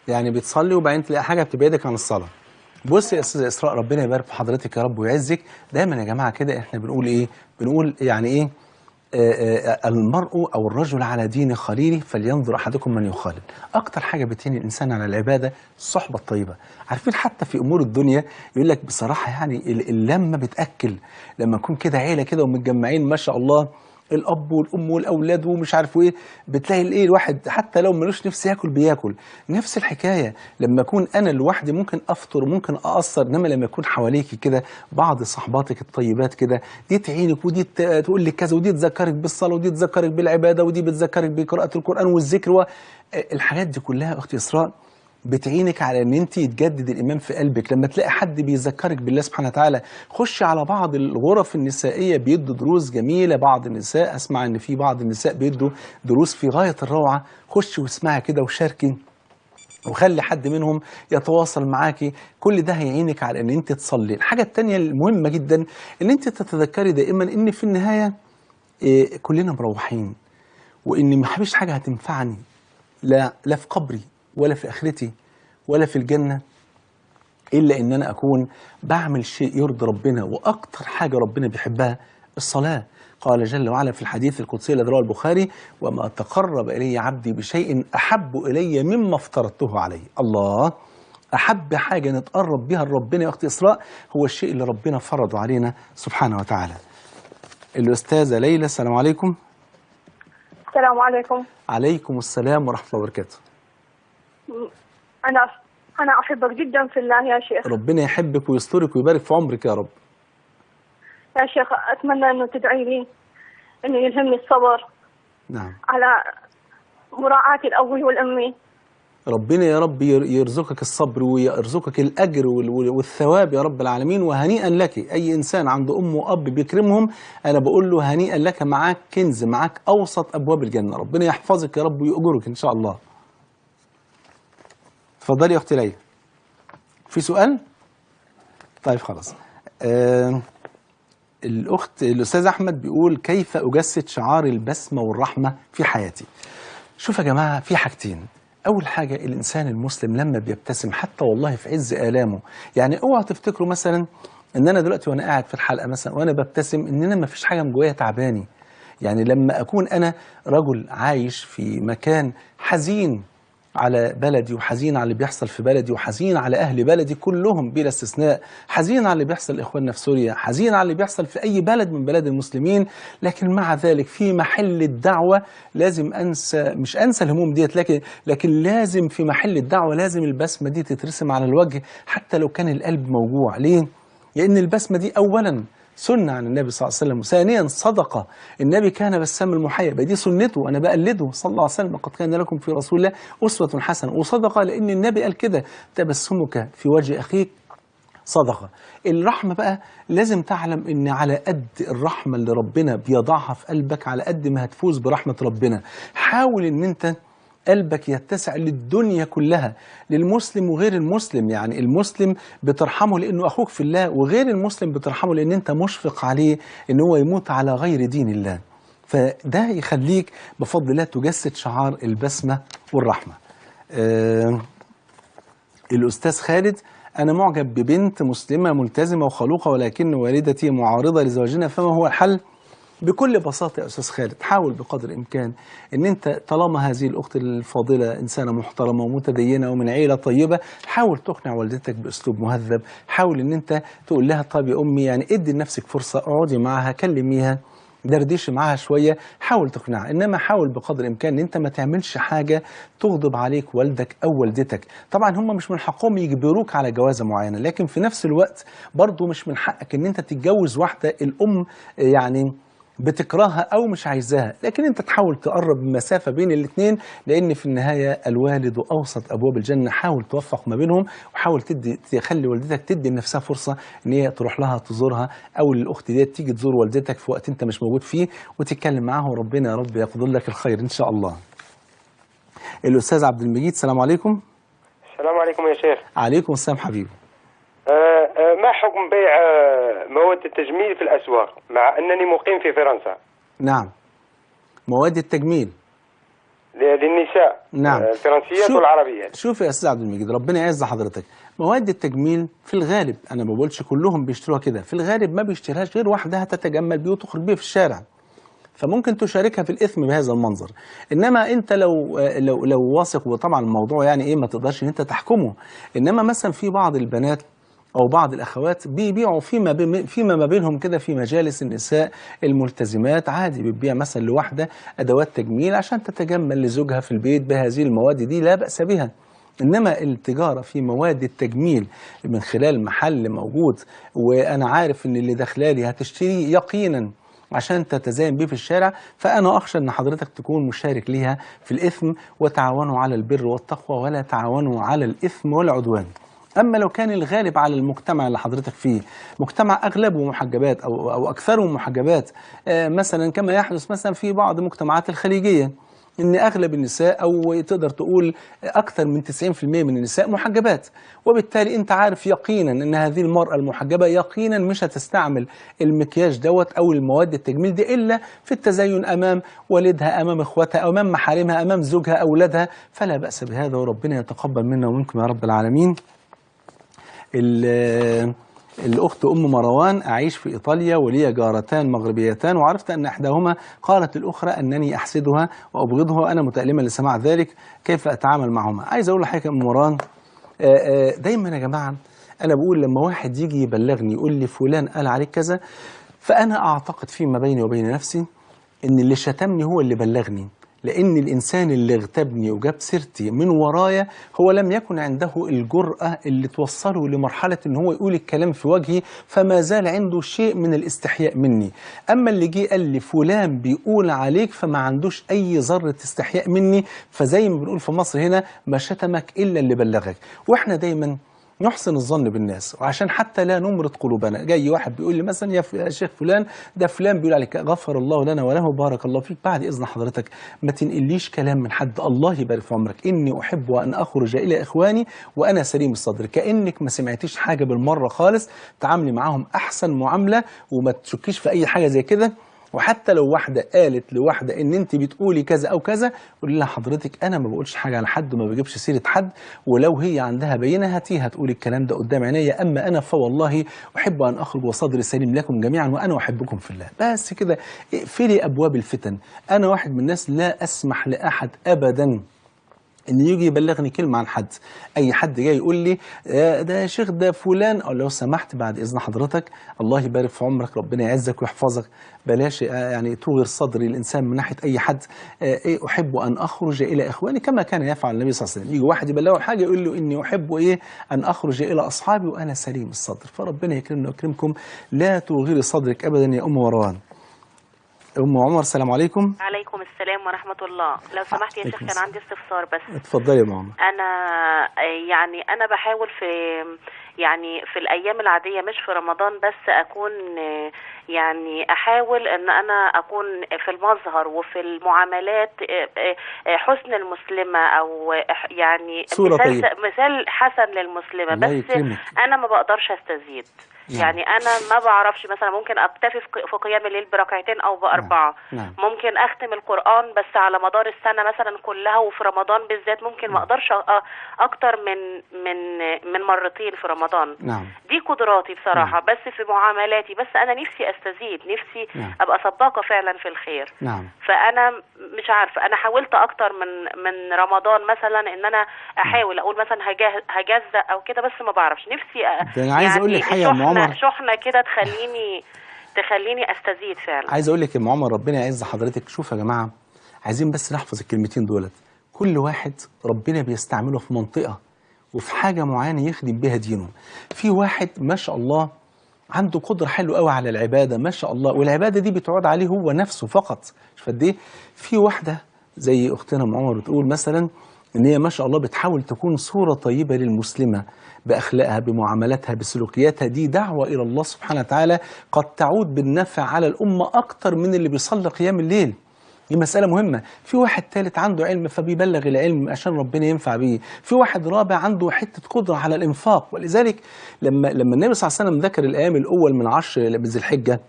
S1: يعني بتصلي وبعدين تلاقي حاجة بتبعدك عن الصلاة. بصي يا أستاذة إسراء، ربنا يبارك في حضرتك يا رب ويعزك. دايما يا جماعة كده إحنا بنقول إيه؟ بنقول يعني إيه؟ المرء أو الرجل على دين خليله فلينظر أحدكم من يخالل. أكتر حاجة بتهين الإنسان على العبادة الصحبة الطيبة. عارفين حتى في أمور الدنيا يقول لك بصراحة يعني اللمة بتأكل، لما نكون كده عيلة كده ومتجمعين ما شاء الله، الاب والام والاولاد ومش عارف ايه، بتلاقي الايه الواحد حتى لو ملوش نفس ياكل بياكل. نفس الحكايه لما اكون انا لوحدي ممكن افطر ممكن اقصر، انما لما يكون حواليكي كده بعض صحباتك الطيبات كده، دي تعينك ودي تقول لك كذا، ودي تذكرك بالصلاه ودي تذكرك بالعباده ودي بتذكرك بقراءه القران والذكر الحاجات دي كلها اختي اسراء بتعينك على ان انت يتجدد الايمان في قلبك. لما تلاقي حد بيذكرك بالله سبحانه وتعالى، خش على بعض الغرف النسائيه بيدوا دروس جميله، بعض النساء اسمع ان في بعض النساء بيدوا دروس في غايه الروعه، خش واسمعي كده وشاركي وخلي حد منهم يتواصل معاكي. كل ده هيعينك على ان انت تصلي. الحاجه الثانيه المهمه جدا ان انت تتذكري دائما ان في النهايه كلنا مروحين، وان ما فيش حاجه هتنفعني لا في قبري ولا في آخرتي ولا في الجنة إلا إن أنا أكون بعمل شيء يرضي ربنا. وأكتر حاجة ربنا بيحبها الصلاة. قال جل وعلا في الحديث القدسي الذي رواه البخاري: وما تقرب إلي عبدي بشيء أحب إلي مما افترضته عليه. الله، أحب حاجة نتقرب بها لربنا يا أختي إسراء هو الشيء اللي ربنا فرضه علينا سبحانه وتعالى. الأستاذة ليلى، السلام عليكم.
S2: السلام عليكم.
S1: عليكم السلام ورحمة الله وبركاته.
S2: أنا أحبك جدا في الله يا شيخ.
S1: ربنا يحبك ويسترك ويبارك في عمرك يا رب.
S2: يا شيخ أتمنى أنه تدعي لي أنه يلهمني الصبر.
S1: نعم.
S2: على مراعاة الأب والأم.
S1: ربنا يا رب يرزقك الصبر ويرزقك الأجر والثواب يا رب العالمين. وهنيئا لك، أي إنسان عنده أم وأب بيكرمهم أنا بقول له هنيئا لك، معاك كنز، معاك أوسط أبواب الجنة. ربنا يحفظك يا رب ويأجرك إن شاء الله. اتفضلي يا أختي ليلى. في سؤال؟ طيب خلاص. الأستاذ أحمد بيقول: كيف أجسد شعار البسمة والرحمة في حياتي؟ شوف يا جماعة، في حاجتين. أول حاجة، الإنسان المسلم لما بيبتسم حتى والله في عز آلامه، يعني اوعوا تفتكروا مثلا إن أنا دلوقتي وأنا قاعد في الحلقة مثلا وأنا ببتسم إن أنا ما فيش حاجة من جوايا تعباني. يعني لما أكون أنا رجل عايش في مكان حزين على بلدي وحزين على اللي بيحصل في بلدي وحزين على أهل بلدي كلهم بلا استثناء، حزين على اللي بيحصل لإخواننا في سوريا، حزين على اللي بيحصل في أي بلد من بلاد المسلمين، لكن مع ذلك في محل الدعوة لازم أنسى، مش أنسى الهموم ديت، لكن لازم في محل الدعوة لازم البسمة دي تترسم على الوجه حتى لو كان القلب موجوع. ليه؟ لأن البسمة دي أولا سنة عن النبي صلى الله عليه وسلم، وثانيا صدقة. النبي كان بسام المحيا، دي سنته أنا بقلده صلى الله عليه وسلم: لقد كان لكم في رسول الله أسوة حسنة. وصدقة لأن النبي قال كده: تبسمك في وجه أخيك صدقة. الرحمة بقى لازم تعلم إن على قد الرحمة اللي ربنا بيضعها في قلبك على قد ما هتفوز برحمة ربنا. حاول إن أنت قلبك يتسع للدنيا كلها، للمسلم وغير المسلم. يعني المسلم بترحمه لأنه أخوك في الله، وغير المسلم بترحمه لأن أنت مشفق عليه أنه هو يموت على غير دين الله. فده يخليك بفضل الله تجسد شعار البسمة والرحمة. الأستاذ خالد: أنا معجب ببنت مسلمة ملتزمة وخلوقة، ولكن والدتي معارضة لزواجنا، فما هو الحل؟ بكل بساطة يا أستاذ خالد، حاول بقدر الإمكان أن أنت طالما هذه الأخت الفاضلة إنسانة محترمة ومتدينة ومن عيلة طيبة، حاول تقنع والدتك بأسلوب مهذب. حاول أن أنت تقول لها: طيب يا أمي، يعني ادي لنفسك فرصة، اقعدي معها، كلميها، دردشي معاها شوية، حاول تقنعها. إنما حاول بقدر الإمكان أن أنت ما تعملش حاجة تغضب عليك والدك أو والدتك. طبعا هم مش من حقهم يجبروك على جوازة معينة، لكن في نفس الوقت برضو مش من حقك أن أنت تتجوز واحدة الأم يعني بتكرهها أو مش عايزاها، لكن أنت تحاول تقرب المسافة بين الاثنين، لأن في النهاية الوالد أوسط أبواب الجنة. حاول توفق ما بينهم، وحاول تخلي والدتك تدي لنفسها فرصة إن هي تروح لها تزورها، أو الأخت دي تيجي تزور والدتك في وقت أنت مش موجود فيه وتتكلم معاها، وربنا يا رب يقدر لك الخير إن شاء الله. الأستاذ عبد المجيد، السلام عليكم.
S3: السلام عليكم يا شيخ.
S1: عليكم السلام حبيبي.
S3: ما حكم بيع مواد التجميل في الأسواق مع أنني مقيم في فرنسا؟
S1: نعم، مواد التجميل
S3: للنساء.
S1: نعم،
S3: الفرنسيات والعربيات.
S1: شوف يا أستاذ عبد المجيد، ربنا يعز حضرتك. مواد التجميل في الغالب، أنا ما بقولش كلهم بيشتروها كده، في الغالب ما بيشتريهاش غير واحدة هتتجمل بيه وتخرج بيه في الشارع، فممكن تشاركها في الإثم بهذا المنظر. إنما أنت لو واثق، وطبعا الموضوع يعني إيه ما تقدرش إن أنت تحكمه، إنما مثلا في بعض البنات أو بعض الأخوات بيبيعوا فيما ما بينهم كده في مجالس النساء الملتزمات، عادي بتبيع مثلا لواحدة أدوات تجميل عشان تتجمل لزوجها في البيت بهذه المواد دي، لا بأس بها. إنما التجارة في مواد التجميل من خلال محل موجود وأنا عارف إن اللي داخلالي هتشتري يقينا عشان تتزين بيه في الشارع، فأنا أخشى أن حضرتك تكون مشارك ليها في الإثم. وتعاونوا على البر والتقوى ولا تعاونوا على الإثم والعدوان. أما لو كان الغالب على المجتمع اللي حضرتك فيه مجتمع أغلبه محجبات أو أكثره محجبات، مثلا كما يحدث مثلا في بعض المجتمعات الخليجية، إن أغلب النساء أو تقدر تقول أكثر من 90% من النساء محجبات، وبالتالي أنت عارف يقينا أن هذه المرأة المحجبة يقينا مش هتستعمل المكياج دوت أو المواد التجميل دي إلا في التزين أمام والدها، أمام إخواتها، أمام محارمها، أمام زوجها، أولادها، فلا بأس بهذا، وربنا يتقبل منا ومنكم يا رب العالمين. الأخت أم مروان: أعيش في إيطاليا ولي جارتان مغربيتان، وعرفت أن إحداهما قالت للأخرى أنني أحسدها وأبغضها وأنا متألمة لسماع ذلك، كيف أتعامل معهما؟ عايز أقول لحضرتك يا أم مروان، دايما يا جماعة أنا بقول لما واحد يجي يبلغني يقول لي فلان قال عليك كذا، فأنا أعتقد فيما بيني وبين نفسي إن اللي شتمني هو اللي بلغني، لأن الإنسان اللي اغتابني وجاب سيرتي من ورايا هو لم يكن عنده الجرأة اللي توصله لمرحلة إن هو يقول الكلام في وجهي، فما زال عنده شيء من الاستحياء مني. أما اللي جه قال لي فلان بيقول عليك فما عندوش أي ذرة استحياء مني، فزي ما بنقول في مصر هنا: ما شتمك إلا اللي بلغك. وإحنا دايما نحسن الظن بالناس، وعشان حتى لا نمرض قلوبنا. جاي واحد بيقول لي مثلا: يا شيخ فلان ده فلان بيقول عليك، غفر الله لنا وله، بارك الله فيك، بعد إذن حضرتك ما تنقليش كلام من حد، الله يبارك في عمرك، إني أحب أن أخرج إلى إخواني وأنا سليم الصدر. كأنك ما سمعتيش حاجة بالمرة خالص، تعاملي معاهم أحسن معاملة وما تشكيش في أي حاجة زي كده. وحتى لو واحدة قالت لواحدة إن أنت بتقولي كذا أو كذا، قولي لها: حضرتك أنا ما بقولش حاجة على حد وما بجيبش سيرة حد، ولو هي عندها بينة هاتيها تقولي الكلام ده قدام عينيا، أما أنا فوالله أحب أن أخرج وصدري سليم لكم جميعا وأنا أحبكم في الله. بس كده، اقفلي أبواب الفتن. أنا واحد من الناس لا أسمح لأحد أبدا ان يجي يبلغني كلمه عن حد. اي حد جاي يقول لي ده يا شيخ ده فلان، او لو سمحت بعد اذن حضرتك الله يبارك في عمرك، ربنا يعزك ويحفظك، بلاش يعني توغر صدري الانسان من ناحيه اي حد. احب ان اخرج الى اخواني كما كان يفعل النبي صلى الله عليه وسلم. يجي واحد يبلغه حاجه يقول له: اني احب ان اخرج الى اصحابي وانا سليم الصدر. فربنا يكرمنا ويكرمكم. لا توغري صدرك ابدا يا ام مروان. ام عمر: السلام عليكم.
S4: عليكم السلام ورحمة الله. لو سمحت يا شيخ كان عندي استفسار بس.
S1: اتفضلي يا ام عمر.
S4: أنا بحاول في الأيام العادية مش في رمضان بس أكون أحاول أن أنا أكون في المظهر وفي المعاملات حسن المسلمة، أو مثال حسن للمسلمة، بس أنا ما بقدرش أستزيد. أنا ما بعرفش، مثلا ممكن أكتفي في قيام الليل بركعتين أو بأربعة. ممكن أختم القرآن بس على مدار السنة مثلا كلها، وفي رمضان بالذات ممكن ما أقدرش أكتر من مرتين في رمضان. دي قدراتي بصراحة. بس في معاملاتي بس أنا نفسي أستزيد، نفسي أبقى سباقة فعلا في الخير. فأنا مش عارفة، أنا حاولت أكتر من رمضان مثلا إن أنا أحاول أقول مثلا هجزأ أو كده، بس ما بعرفش. نفسي
S1: أنا عايز أقول لك حاجة يا أم عمر،
S4: شحنة كده تخليني أستزيد فعلا.
S1: عايز أقول لك يا أم عمر ربنا يعز حضرتك. شوف يا جماعة، عايزين بس نحفظ الكلمتين دولت. كل واحد ربنا بيستعمله في منطقة وفي حاجة معينة يخدم بها دينه. في واحد ما شاء الله عنده قدرة حلوة قوي على العبادة ما شاء الله، والعبادة دي بتعود عليه هو نفسه فقط. شوف قد ايه. في واحدة زي أختنا أم عمر بتقول مثلا إن هي ما شاء الله بتحاول تكون صورة طيبة للمسلمة بأخلاقها بمعاملاتها بسلوكياتها. دي دعوة إلى الله سبحانه وتعالى قد تعود بالنفع على الأمة أكتر من اللي بيصلي قيام الليل. دي مسألة مهمة. في واحد ثالث عنده علم فبيبلغ العلم عشان ربنا ينفع بيه. في واحد رابع عنده حتة قدرة على الإنفاق. ولذلك لما النبي صلى الله عليه وسلم ذكر الأيام الأول من 10 ذي الحجة،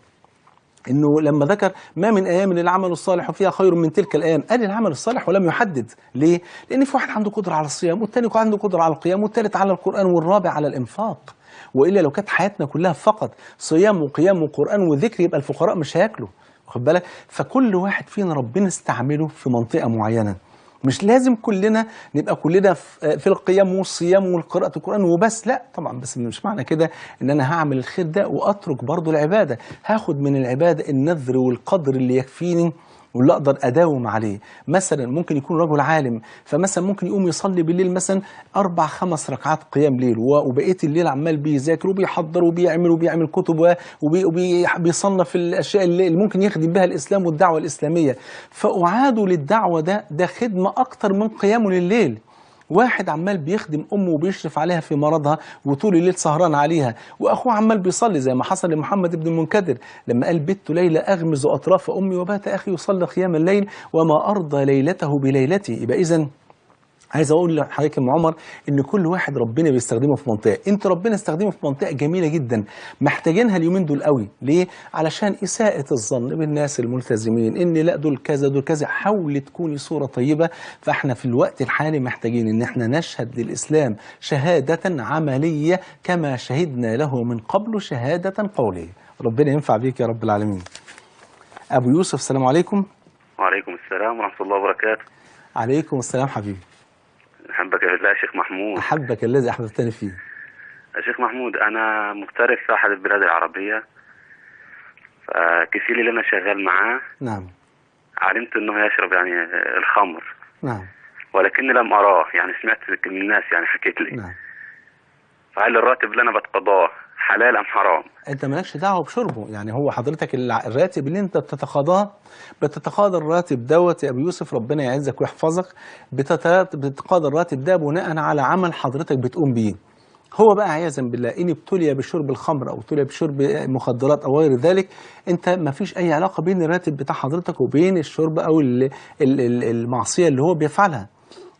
S1: إنه لما ذكر ما من أيام العمل الصالح فيها خير من تلك الأيام، قال العمل الصالح ولم يحدد. ليه؟ لأن في واحد عنده قدرة على الصيام، والثاني عنده قدرة على القيام، والثالث على القرآن، والرابع على الإنفاق. وإلا لو كانت حياتنا كلها فقط صيام وقيام وقرآن وذكر يبقى الفقراء مش هياكلوا. واخد بالك؟ فكل واحد فينا ربنا استعمله في منطقة معينة. مش لازم كلنا نبقى كلنا في القيام والصيام والقراءة القرآن وبس، لا طبعا. بس مش معنى كده ان انا هعمل الخير ده واترك برضو العبادة. هاخد من العبادة النذر والقدر اللي يكفيني واللي اقدر اداوم عليه. مثلا ممكن يكون رجل عالم، فمثلا ممكن يقوم يصلي بالليل مثلا 4-5 ركعات قيام ليل، وبقيه الليل عمال بيذاكر وبيحضر وبيعمل كتب وبيصنف الاشياء اللي ممكن يخدم بها الاسلام والدعوه الاسلاميه. فاعاده للدعوه ده خدمه اكتر من قيامه لليل. واحد عمال بيخدم أمه وبيشرف عليها في مرضها وطول الليل سهران عليها، وأخوه عمال بيصلي زي ما حصل لمحمد بن المنكدر لما قال: بت ليلة أغمز أطراف أمي وبات أخي يصلي قيام الليل وما أرضى ليلته بليلتي. يبقى إذن عايز اقول لحضرتك يا ام عمر ان كل واحد ربنا بيستخدمه في منطقه، انت ربنا استخدمه في منطقه جميله جدا محتاجينها اليومين دول قوي. ليه؟ علشان اساءه الظن بالناس الملتزمين ان لا دول كذا دول كذا. حاول تكوني صوره طيبه. فاحنا في الوقت الحالي محتاجين ان احنا نشهد للاسلام شهاده عمليه كما شهدنا له من قبل شهاده قوليه. ربنا ينفع بيك يا رب العالمين. ابو يوسف السلام عليكم.
S5: وعليكم السلام ورحمه الله وبركاته.
S1: عليكم السلام حبيبي.
S5: أحبك في الله يا شيخ محمود.
S1: أحبك الذي أحببتني فيه.
S5: يا شيخ محمود أنا مغترب في أحد البلاد العربية، فكفيلي اللي أنا شغال معاه
S1: نعم
S5: علمت إنه يشرب يعني الخمر،
S1: نعم،
S5: ولكني لم أراه، يعني سمعت من الناس يعني حكيت لي.
S1: نعم.
S5: فهل الراتب اللي أنا بتقاضاه حلال أم حرام؟
S1: أنت مالكش دعوة بشربه، يعني هو حضرتك الراتب اللي أنت بتتقاضى الراتب دوت يا أبو يوسف، ربنا يعزك ويحفظك، بتتقاضى الراتب ده بناء على عمل حضرتك بتقوم بيه. هو بقى عياذا بالله إن ابتلي بشرب الخمر أو ابتلي بشرب مخدرات أو غير ذلك، أنت ما فيش أي علاقة بين الراتب بتاع حضرتك وبين الشرب أو المعصية اللي هو بيفعلها.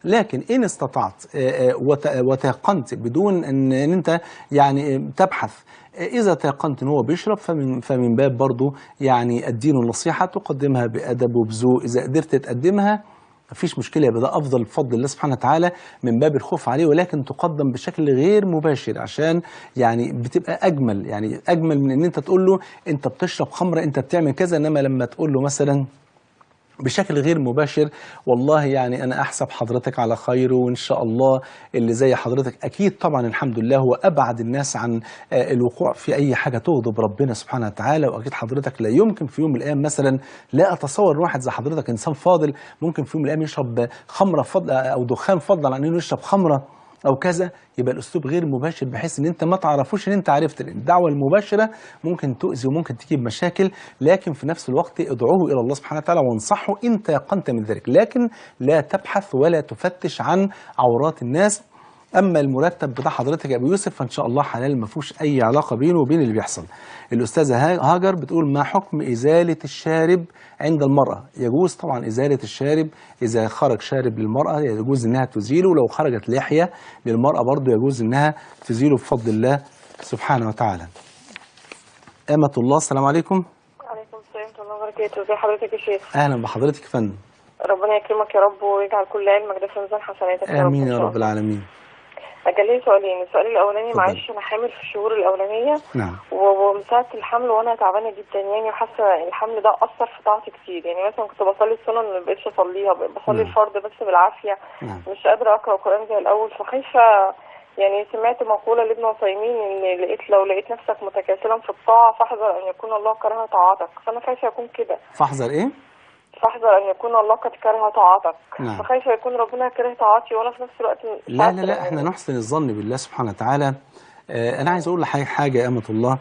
S1: لكن إن استطعت وتيقنت بدون أن أنت يعني تبحث، إذا تيقنت أن هو بيشرب فمن باب برضو يعني الدين والنصيحة تقدمها بأدب وبذوق. إذا قدرت تقدمها مفيش مشكلة، يبقى ده أفضل بفضل الله سبحانه وتعالى من باب الخوف عليه، ولكن تقدم بشكل غير مباشر عشان يعني بتبقى أجمل، يعني أجمل من أن أنت تقول له أنت بتشرب خمرة أنت بتعمل كذا. إنما لما تقول له مثلا بشكل غير مباشر والله يعني أنا أحسب حضرتك على خير، وإن شاء الله اللي زي حضرتك أكيد طبعا الحمد لله هو أبعد الناس عن الوقوع في أي حاجة تغضب ربنا سبحانه وتعالى. وأكيد حضرتك لا يمكن في يوم من الأيام مثلا، لا أتصور واحد زي حضرتك إنسان فاضل ممكن في يوم من الأيام يشرب خمرة فضل أو دخان فضلا عن إنه يشرب خمرة أو كذا. يبقى الأسلوب غير مباشر بحيث إن أنت ما تعرفوش إن أنت عرفت. الدعوة المباشرة ممكن تؤذي وممكن تجيب مشاكل، لكن في نفس الوقت ادعوه إلى الله سبحانه وتعالى وانصحه إن تيقنت من ذلك، لكن لا تبحث ولا تفتش عن عورات الناس. أما المرتب بتاع حضرتك يا أبو يوسف فإن شاء الله حلال، ما فيهوش أي علاقة بينه وبين اللي بيحصل. الأستاذة هاجر بتقول ما حكم إزالة الشارب عند المرأة؟ يجوز طبعا إزالة الشارب إذا خرج شارب للمرأة يجوز إنها تزيله، ولو خرجت لحية للمرأة برضو يجوز إنها تزيله بفضل الله سبحانه وتعالى. أمة الله السلام عليكم.
S6: وعليكم السلام ورحمة الله وبركاته. ازي حضرتك يا شيخ؟
S1: أهلا بحضرتك يا فندم.
S6: ربنا يكرمك يا رب ويجعل كل علمك ده في ميزان حسناتك يا رب.
S1: آمين يا رب العالمين.
S6: كان لي سؤالين. السؤال الاولاني معلش انا حامل في الشهور الاولانيه.
S1: نعم.
S6: ومن ساعه الحمل وانا تعبانه جدا يعني، وحاسه الحمل ده اثر في طاعتي كتير. يعني مثلا كنت بصلي السنن ما بقتش اصليها، بصلي الفرض بس بالعافيه. مش قادره اقرا القران زي الاول، فخايفه. يعني سمعت مقوله لابن عثيمين ان لو لقيت نفسك متكاسلا في الطاعه فاحذر ان يكون الله كره طاعتك. فانا خايفه يكون كده.
S1: فاحذر ايه؟
S6: فاحذر ان يكون الله قد كره طاعتك.
S1: نعم.
S6: فخايفه يكون ربنا كره طاعتي وانا في نفس الوقت
S1: لا احنا نحسن الظن بالله سبحانه وتعالى. انا عايز اقول لحضرتك حاجه يا امه الله.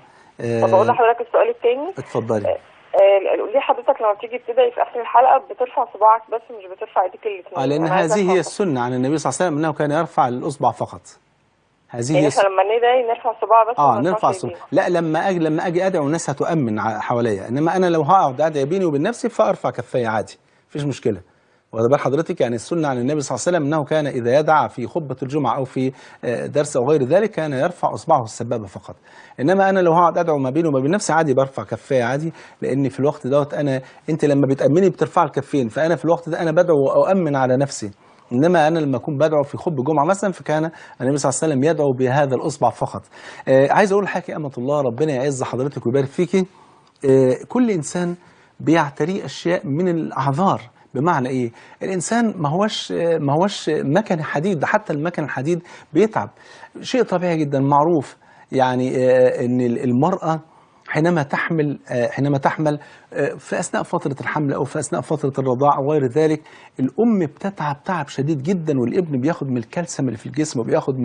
S6: طب اقول لحضرتك السؤال الثاني.
S1: اتفضلي.
S6: ليه حضرتك لما بتيجي تبدأي في اخر الحلقه بترفع صباعك بس مش بترفع ايديك الاثنين؟
S1: لان هذه هي السنه عن النبي صلى الله عليه وسلم انه كان يرفع الاصبع فقط. هذه
S6: يعني احنا لما ندعي نرفع صباع بس؟
S1: نرفع الصباع. لا لما اجي ادعو الناس هتؤمن حواليا، انما انا لو هقعد ادعي بيني وبين نفسي فارفع كفاية عادي مفيش مشكله. واخد بال حضرتك؟ يعني السنه عن النبي صلى الله عليه وسلم انه كان اذا يدعى في خطبه الجمعه او في درس او غير ذلك كان يرفع اصبعه السبابه فقط. انما انا لو هقعد ادعو ما بيني وما بين نفسي عادي برفع كفايه عادي، لان في الوقت دوت انت لما بتامني بترفع الكفين، فانا في الوقت ده انا بدعو واؤمن على نفسي. انما انا لما اكون بدعو في خطبه جمعه مثلا فكان النبي صلى الله عليه وسلم يدعو بهذا الاصبع فقط. عايز اقول حاجه يا امه الله، ربنا يعز حضرتك ويبارك فيكي. كل انسان بيعتريه اشياء من الاعذار. بمعنى ايه؟ الانسان ما هوش مكن حديد، ده حتى المكن الحديد بيتعب. شيء طبيعي جدا معروف يعني ان المرأة حينما تحمل في اثناء فترة الحمل او في اثناء فترة الرضاعة او غير ذلك، الام بتتعب تعب شديد جدا، والابن بياخد من الكالسيوم اللي في الجسم وبياخد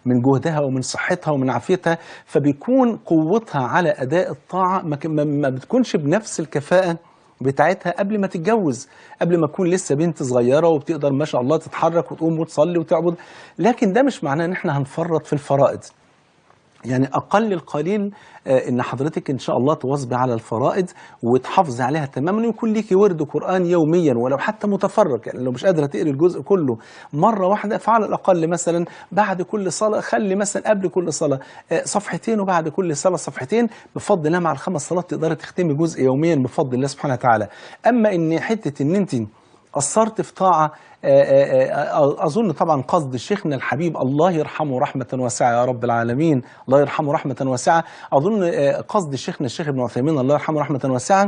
S1: من جهدها ومن صحتها ومن عافيتها، فبيكون قوتها على اداء الطاعة ما بتكونش بنفس الكفاءة بتاعتها قبل ما تتجوز، قبل ما تكون لسه بنت صغيرة وبتقدر ما شاء الله تتحرك وتقوم وتصلي وتعبد. لكن ده مش معناه ان احنا هنفرط في الفرائض. يعني أقل القليل إن حضرتك إن شاء الله تواظبي على الفرائض وتحافظي عليها تماما، ويكون ليكي ورد قرآن يوميا ولو حتى متفرق. يعني لو مش قادرة تقري الجزء كله مرة واحدة، فعلى الأقل مثلا بعد كل صلاة خلي مثلا قبل كل صلاة صفحتين، وبعد كل صلاة صفحتين. بفضل الله مع ال5 صلوات تقدري تختمي جزء يوميا بفضل الله سبحانه وتعالى. أما إن حتة إن أنت قصرت في طاعة، أظن طبعا قصد شيخنا الحبيب الله يرحمه رحمة واسعة يا رب العالمين، الله يرحمه رحمة واسعة. أظن قصد شيخنا الشيخ ابن عثيمين الله يرحمه رحمة واسعة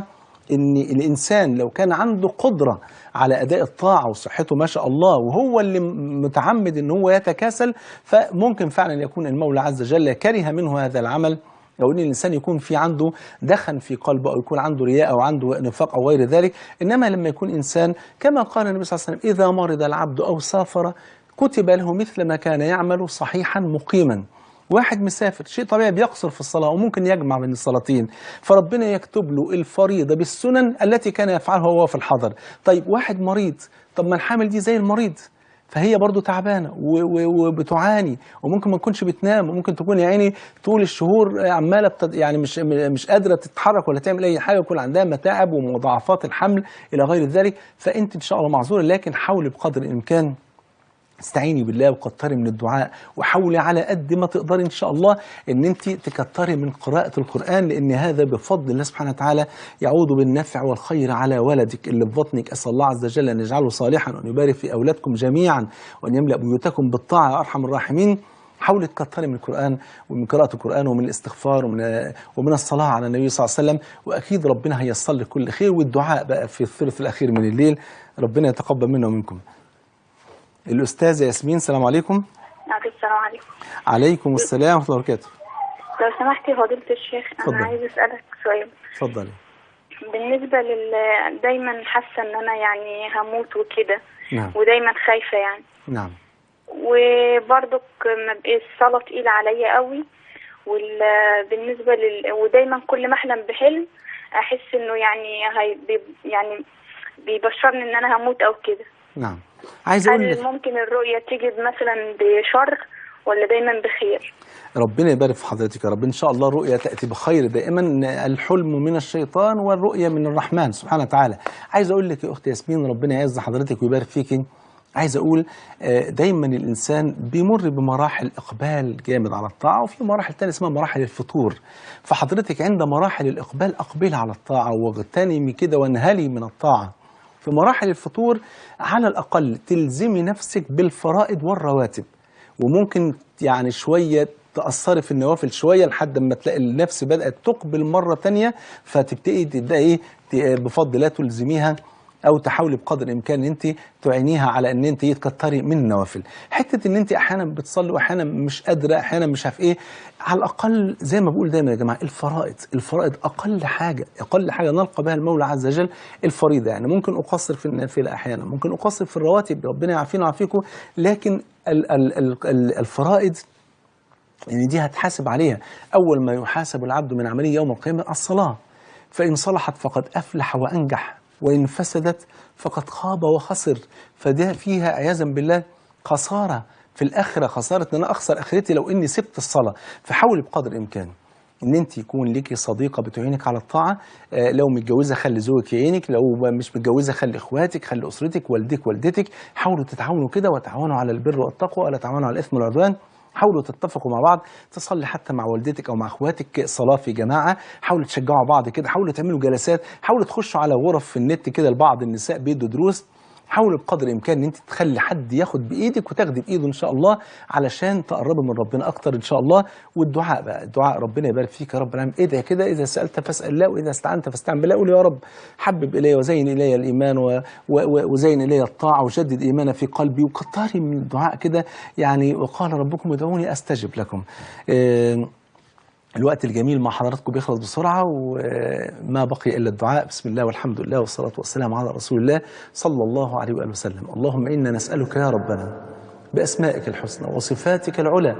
S1: إن الإنسان لو كان عنده قدرة على أداء الطاعة وصحته ما شاء الله، وهو اللي متعمد إن هو يتكاسل، فممكن فعلا يكون المولى عز وجل كره منه هذا العمل، أو إن الإنسان يكون في عنده دخن في قلبه، أو يكون عنده رياء أو عنده نفاق أو غير ذلك. إنما لما يكون إنسان كما قال النبي صلى الله عليه وسلم: إذا مرض العبد أو سافر كتب له مثل ما كان يعمل صحيحا مقيما. واحد مسافر شيء طبيعي بيقصر في الصلاة وممكن يجمع بين الصلاتين، فربنا يكتب له الفريضة بالسنن التي كان يفعلها وهو في الحضر. طيب واحد مريض، طب ما الحامل دي زي المريض، فهي برضو تعبانة وبتعاني، وممكن ما تكونش بتنام، وممكن تكون يا عيني طول الشهور عمالة يعني مش قادرة تتحرك ولا تعمل أي حاجة، ويكون عندها متاعب ومضاعفات الحمل إلى غير ذلك. فأنت إن شاء الله معذورة، لكن حاولي بقدر الإمكان استعيني بالله وكتري من الدعاء، وحاولي على قد ما تقدري ان شاء الله ان انت تكتري من قراءة القرآن، لان هذا بفضل الله سبحانه وتعالى يعود بالنفع والخير على ولدك اللي في بطنك. اسال الله عز وجل ان يجعله صالحا، وان يبارك في اولادكم جميعا، وان يملأ بيوتكم بالطاعة يا ارحم الراحمين. حاولي تكتري من القرآن ومن قراءة القرآن ومن الاستغفار ومن الصلاة على النبي صلى الله عليه وسلم، واكيد ربنا هيصل لك كل خير. والدعاء بقى في الثلث الاخير من الليل، ربنا يتقبل منا ومنكم. الأستاذة ياسمين، السلام عليكم.
S2: السلام عليكم.
S1: عليكم السلام ورحمة الله وبركاته.
S2: لو سمحتي فضيلة الشيخ، أنا عايز أسألك سؤال.
S1: اتفضلي.
S2: بالنسبة دايما حاسة إن أنا يعني هموت وكده.
S1: نعم.
S2: ودايما خايفة يعني.
S1: نعم.
S2: وبرضك الصلاة تقيلة عليا قوي، بالنسبة ودايما كل ما أحلم بحلم أحس إنه يعني بيبشرني إن أنا هموت أو كده.
S1: نعم. عايز اقول لك،
S2: هل ممكن الرؤية تيجي مثلا بشر ولا دايما بخير؟
S1: ربنا يبارك في حضرتك يا رب. ان شاء الله الرؤيا تاتي بخير دائما. الحلم من الشيطان والرؤيا من الرحمن سبحانه وتعالى. عايز اقول لك يا اختي ياسمين، ربنا يعز حضرتك ويبارك فيكي. عايز اقول دايما الانسان بيمر بمراحل اقبال جامد على الطاعه، وفي مراحل ثانيه اسمها مراحل الفتور. فحضرتك عند مراحل الاقبال اقبلي على الطاعه واغتنمي كده وانهلي من الطاعه. في مراحل الفتور على الأقل تلزمي نفسك بالفرائض والرواتب، وممكن يعني شوية تأثري في النوافل شوية لحد ما تلاقي النفس بدأت تقبل مرة تانية، فتبدأي بفضل الله تلزميها، أو تحاولي بقدر الإمكان أن أنت تعينيها على أن أنت تكتري من النوافل. حتة أن أنت أحيانا بتصلي وأحيانا مش قادرة، أحيانا مش عارف إيه، على الأقل زي ما بقول دايما يا جماعة، الفرائض أقل حاجة نلقى بها المولى عز وجل الفريضة. يعني ممكن أقصر في النافلة أحيانا، ممكن أقصر في الرواتب، ربنا يعافينا ويعافيكم، لكن الفرائض يعني دي هتحاسب عليها. أول ما يحاسب العبد من عمله يوم القيامة الصلاة، فإن صلحت فقد أفلح وأنجح، وإن فسدت فقد خاب وخسر. فده فيها عياذا بالله خسارة في الآخرة، خسارة إن أنا أخسر آخرتي لو إني سبت الصلاة. فحاولي بقدر الإمكان إن أنت يكون ليكي صديقة بتعينك على الطاعة. لو متجوزة خلي زوجك يعينك، لو مش متجوزة خلي إخواتك، خلي أسرتك، والدتك. حاولوا تتعاونوا كده، وتعاونوا على البر والتقوى ولا تعاونوا على الإثم والعدوان. حاولوا تتفقوا مع بعض، تصلي حتى مع والدتك أو مع أخواتك صلاة في جماعة. حاولوا تشجعوا بعض كده، حاولوا تعملوا جلسات، حاولوا تخشوا على غرف في النت كده لبعض النساء بيدوا دروس. حاولوا بقدر الإمكان إن أنت تخلي حد ياخد بإيدك وتاخدي بإيده إن شاء الله، علشان تقربوا من ربنا أكتر إن شاء الله. والدعاء بقى، الدعاء ربنا يبارك فيك يا رب العالمين. إيه كده، إذا سألت فاسأل الله، وإذا استعنت فاستعن بالله. قول يا رب حبب إلي وزين إلي الإيمان وزين إلي الطاعة وجدد إيمانا في قلبي. وكتري من الدعاء كده يعني. وقال ربكم ادعوني أستجب لكم. الوقت الجميل مع حضراتكم بيخلص بسرعة، وما بقي إلا الدعاء. بسم الله والحمد لله والصلاة والسلام على رسول الله صلى الله عليه وآله وسلم. اللهم إنا نسألك يا ربنا بأسمائك الحسنى وصفاتك العلى،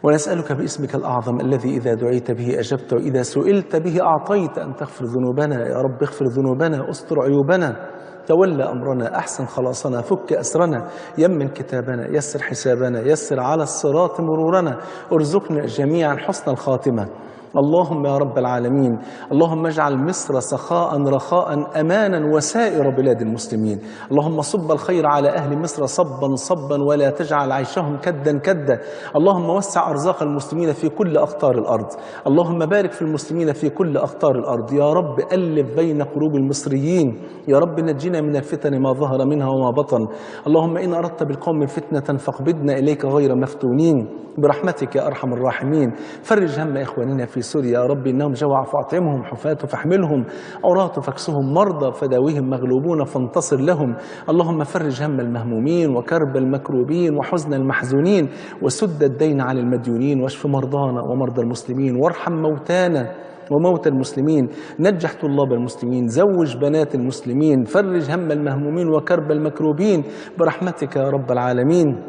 S1: ونسألك باسمك الأعظم الذي إذا دعيت به أجبت، وإذا سئلت به أعطيت، أن تغفر ذنوبنا. يا رب اغفر ذنوبنا، استر عيوبنا، تولى أمرنا، أحسن خلاصنا، فك أسرنا، يمن كتابنا، يسر حسابنا، يسر على الصراط مرورنا، ارزقنا جميعا حسن الخاتمة. اللهم يا رب العالمين، اللهم اجعل مصر سخاء رخاء أمانا وسائر بلاد المسلمين. اللهم صب الخير على أهل مصر صبا صبا ولا تجعل عيشهم كدا كدا. اللهم وسع أرزاق المسلمين في كل أقطار الأرض. اللهم بارك في المسلمين في كل أقطار الأرض. يا رب ألف بين قلوب المصريين. يا رب نجينا من الفتن ما ظهر منها وما بطن. اللهم إن أردت بالقوم فتنة فاقبضنا إليك غير مفتونين برحمتك يا أرحم الراحمين. فرج هم إخواننا في سوريا يا رب، إنهم جوع فاطعمهم، حفاة فاحملهم، عراة فاكسهم، مرضى فداويهم، مغلوبون فانتصر لهم. اللهم فرج هم المهمومين وكرب المكروبين وحزن المحزونين وسد الدين على المديونين، واشف مرضانا ومرضى المسلمين، وارحم موتانا وموتى المسلمين، نجح طلاب المسلمين، زوج بنات المسلمين، فرج هم المهمومين وكرب المكروبين برحمتك يا رب العالمين.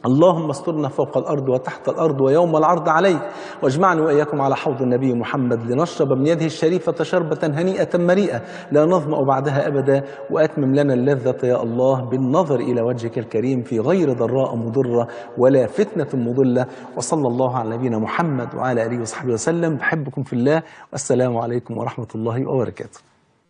S1: اللهم استرنا فوق الأرض وتحت الأرض ويوم العرض عليك، واجمعني وإياكم على حوض النبي محمد لنشرب من يده الشريفة شربة هنيئة مريئة لا نظمأ بعدها أبدا، وأتمم لنا اللذة يا الله بالنظر إلى وجهك الكريم في غير ضراء مضرة ولا فتنة مضلة. وصلى الله على نبينا محمد وعلى آله وصحبه وسلم. بحبكم في الله، والسلام عليكم ورحمة الله وبركاته.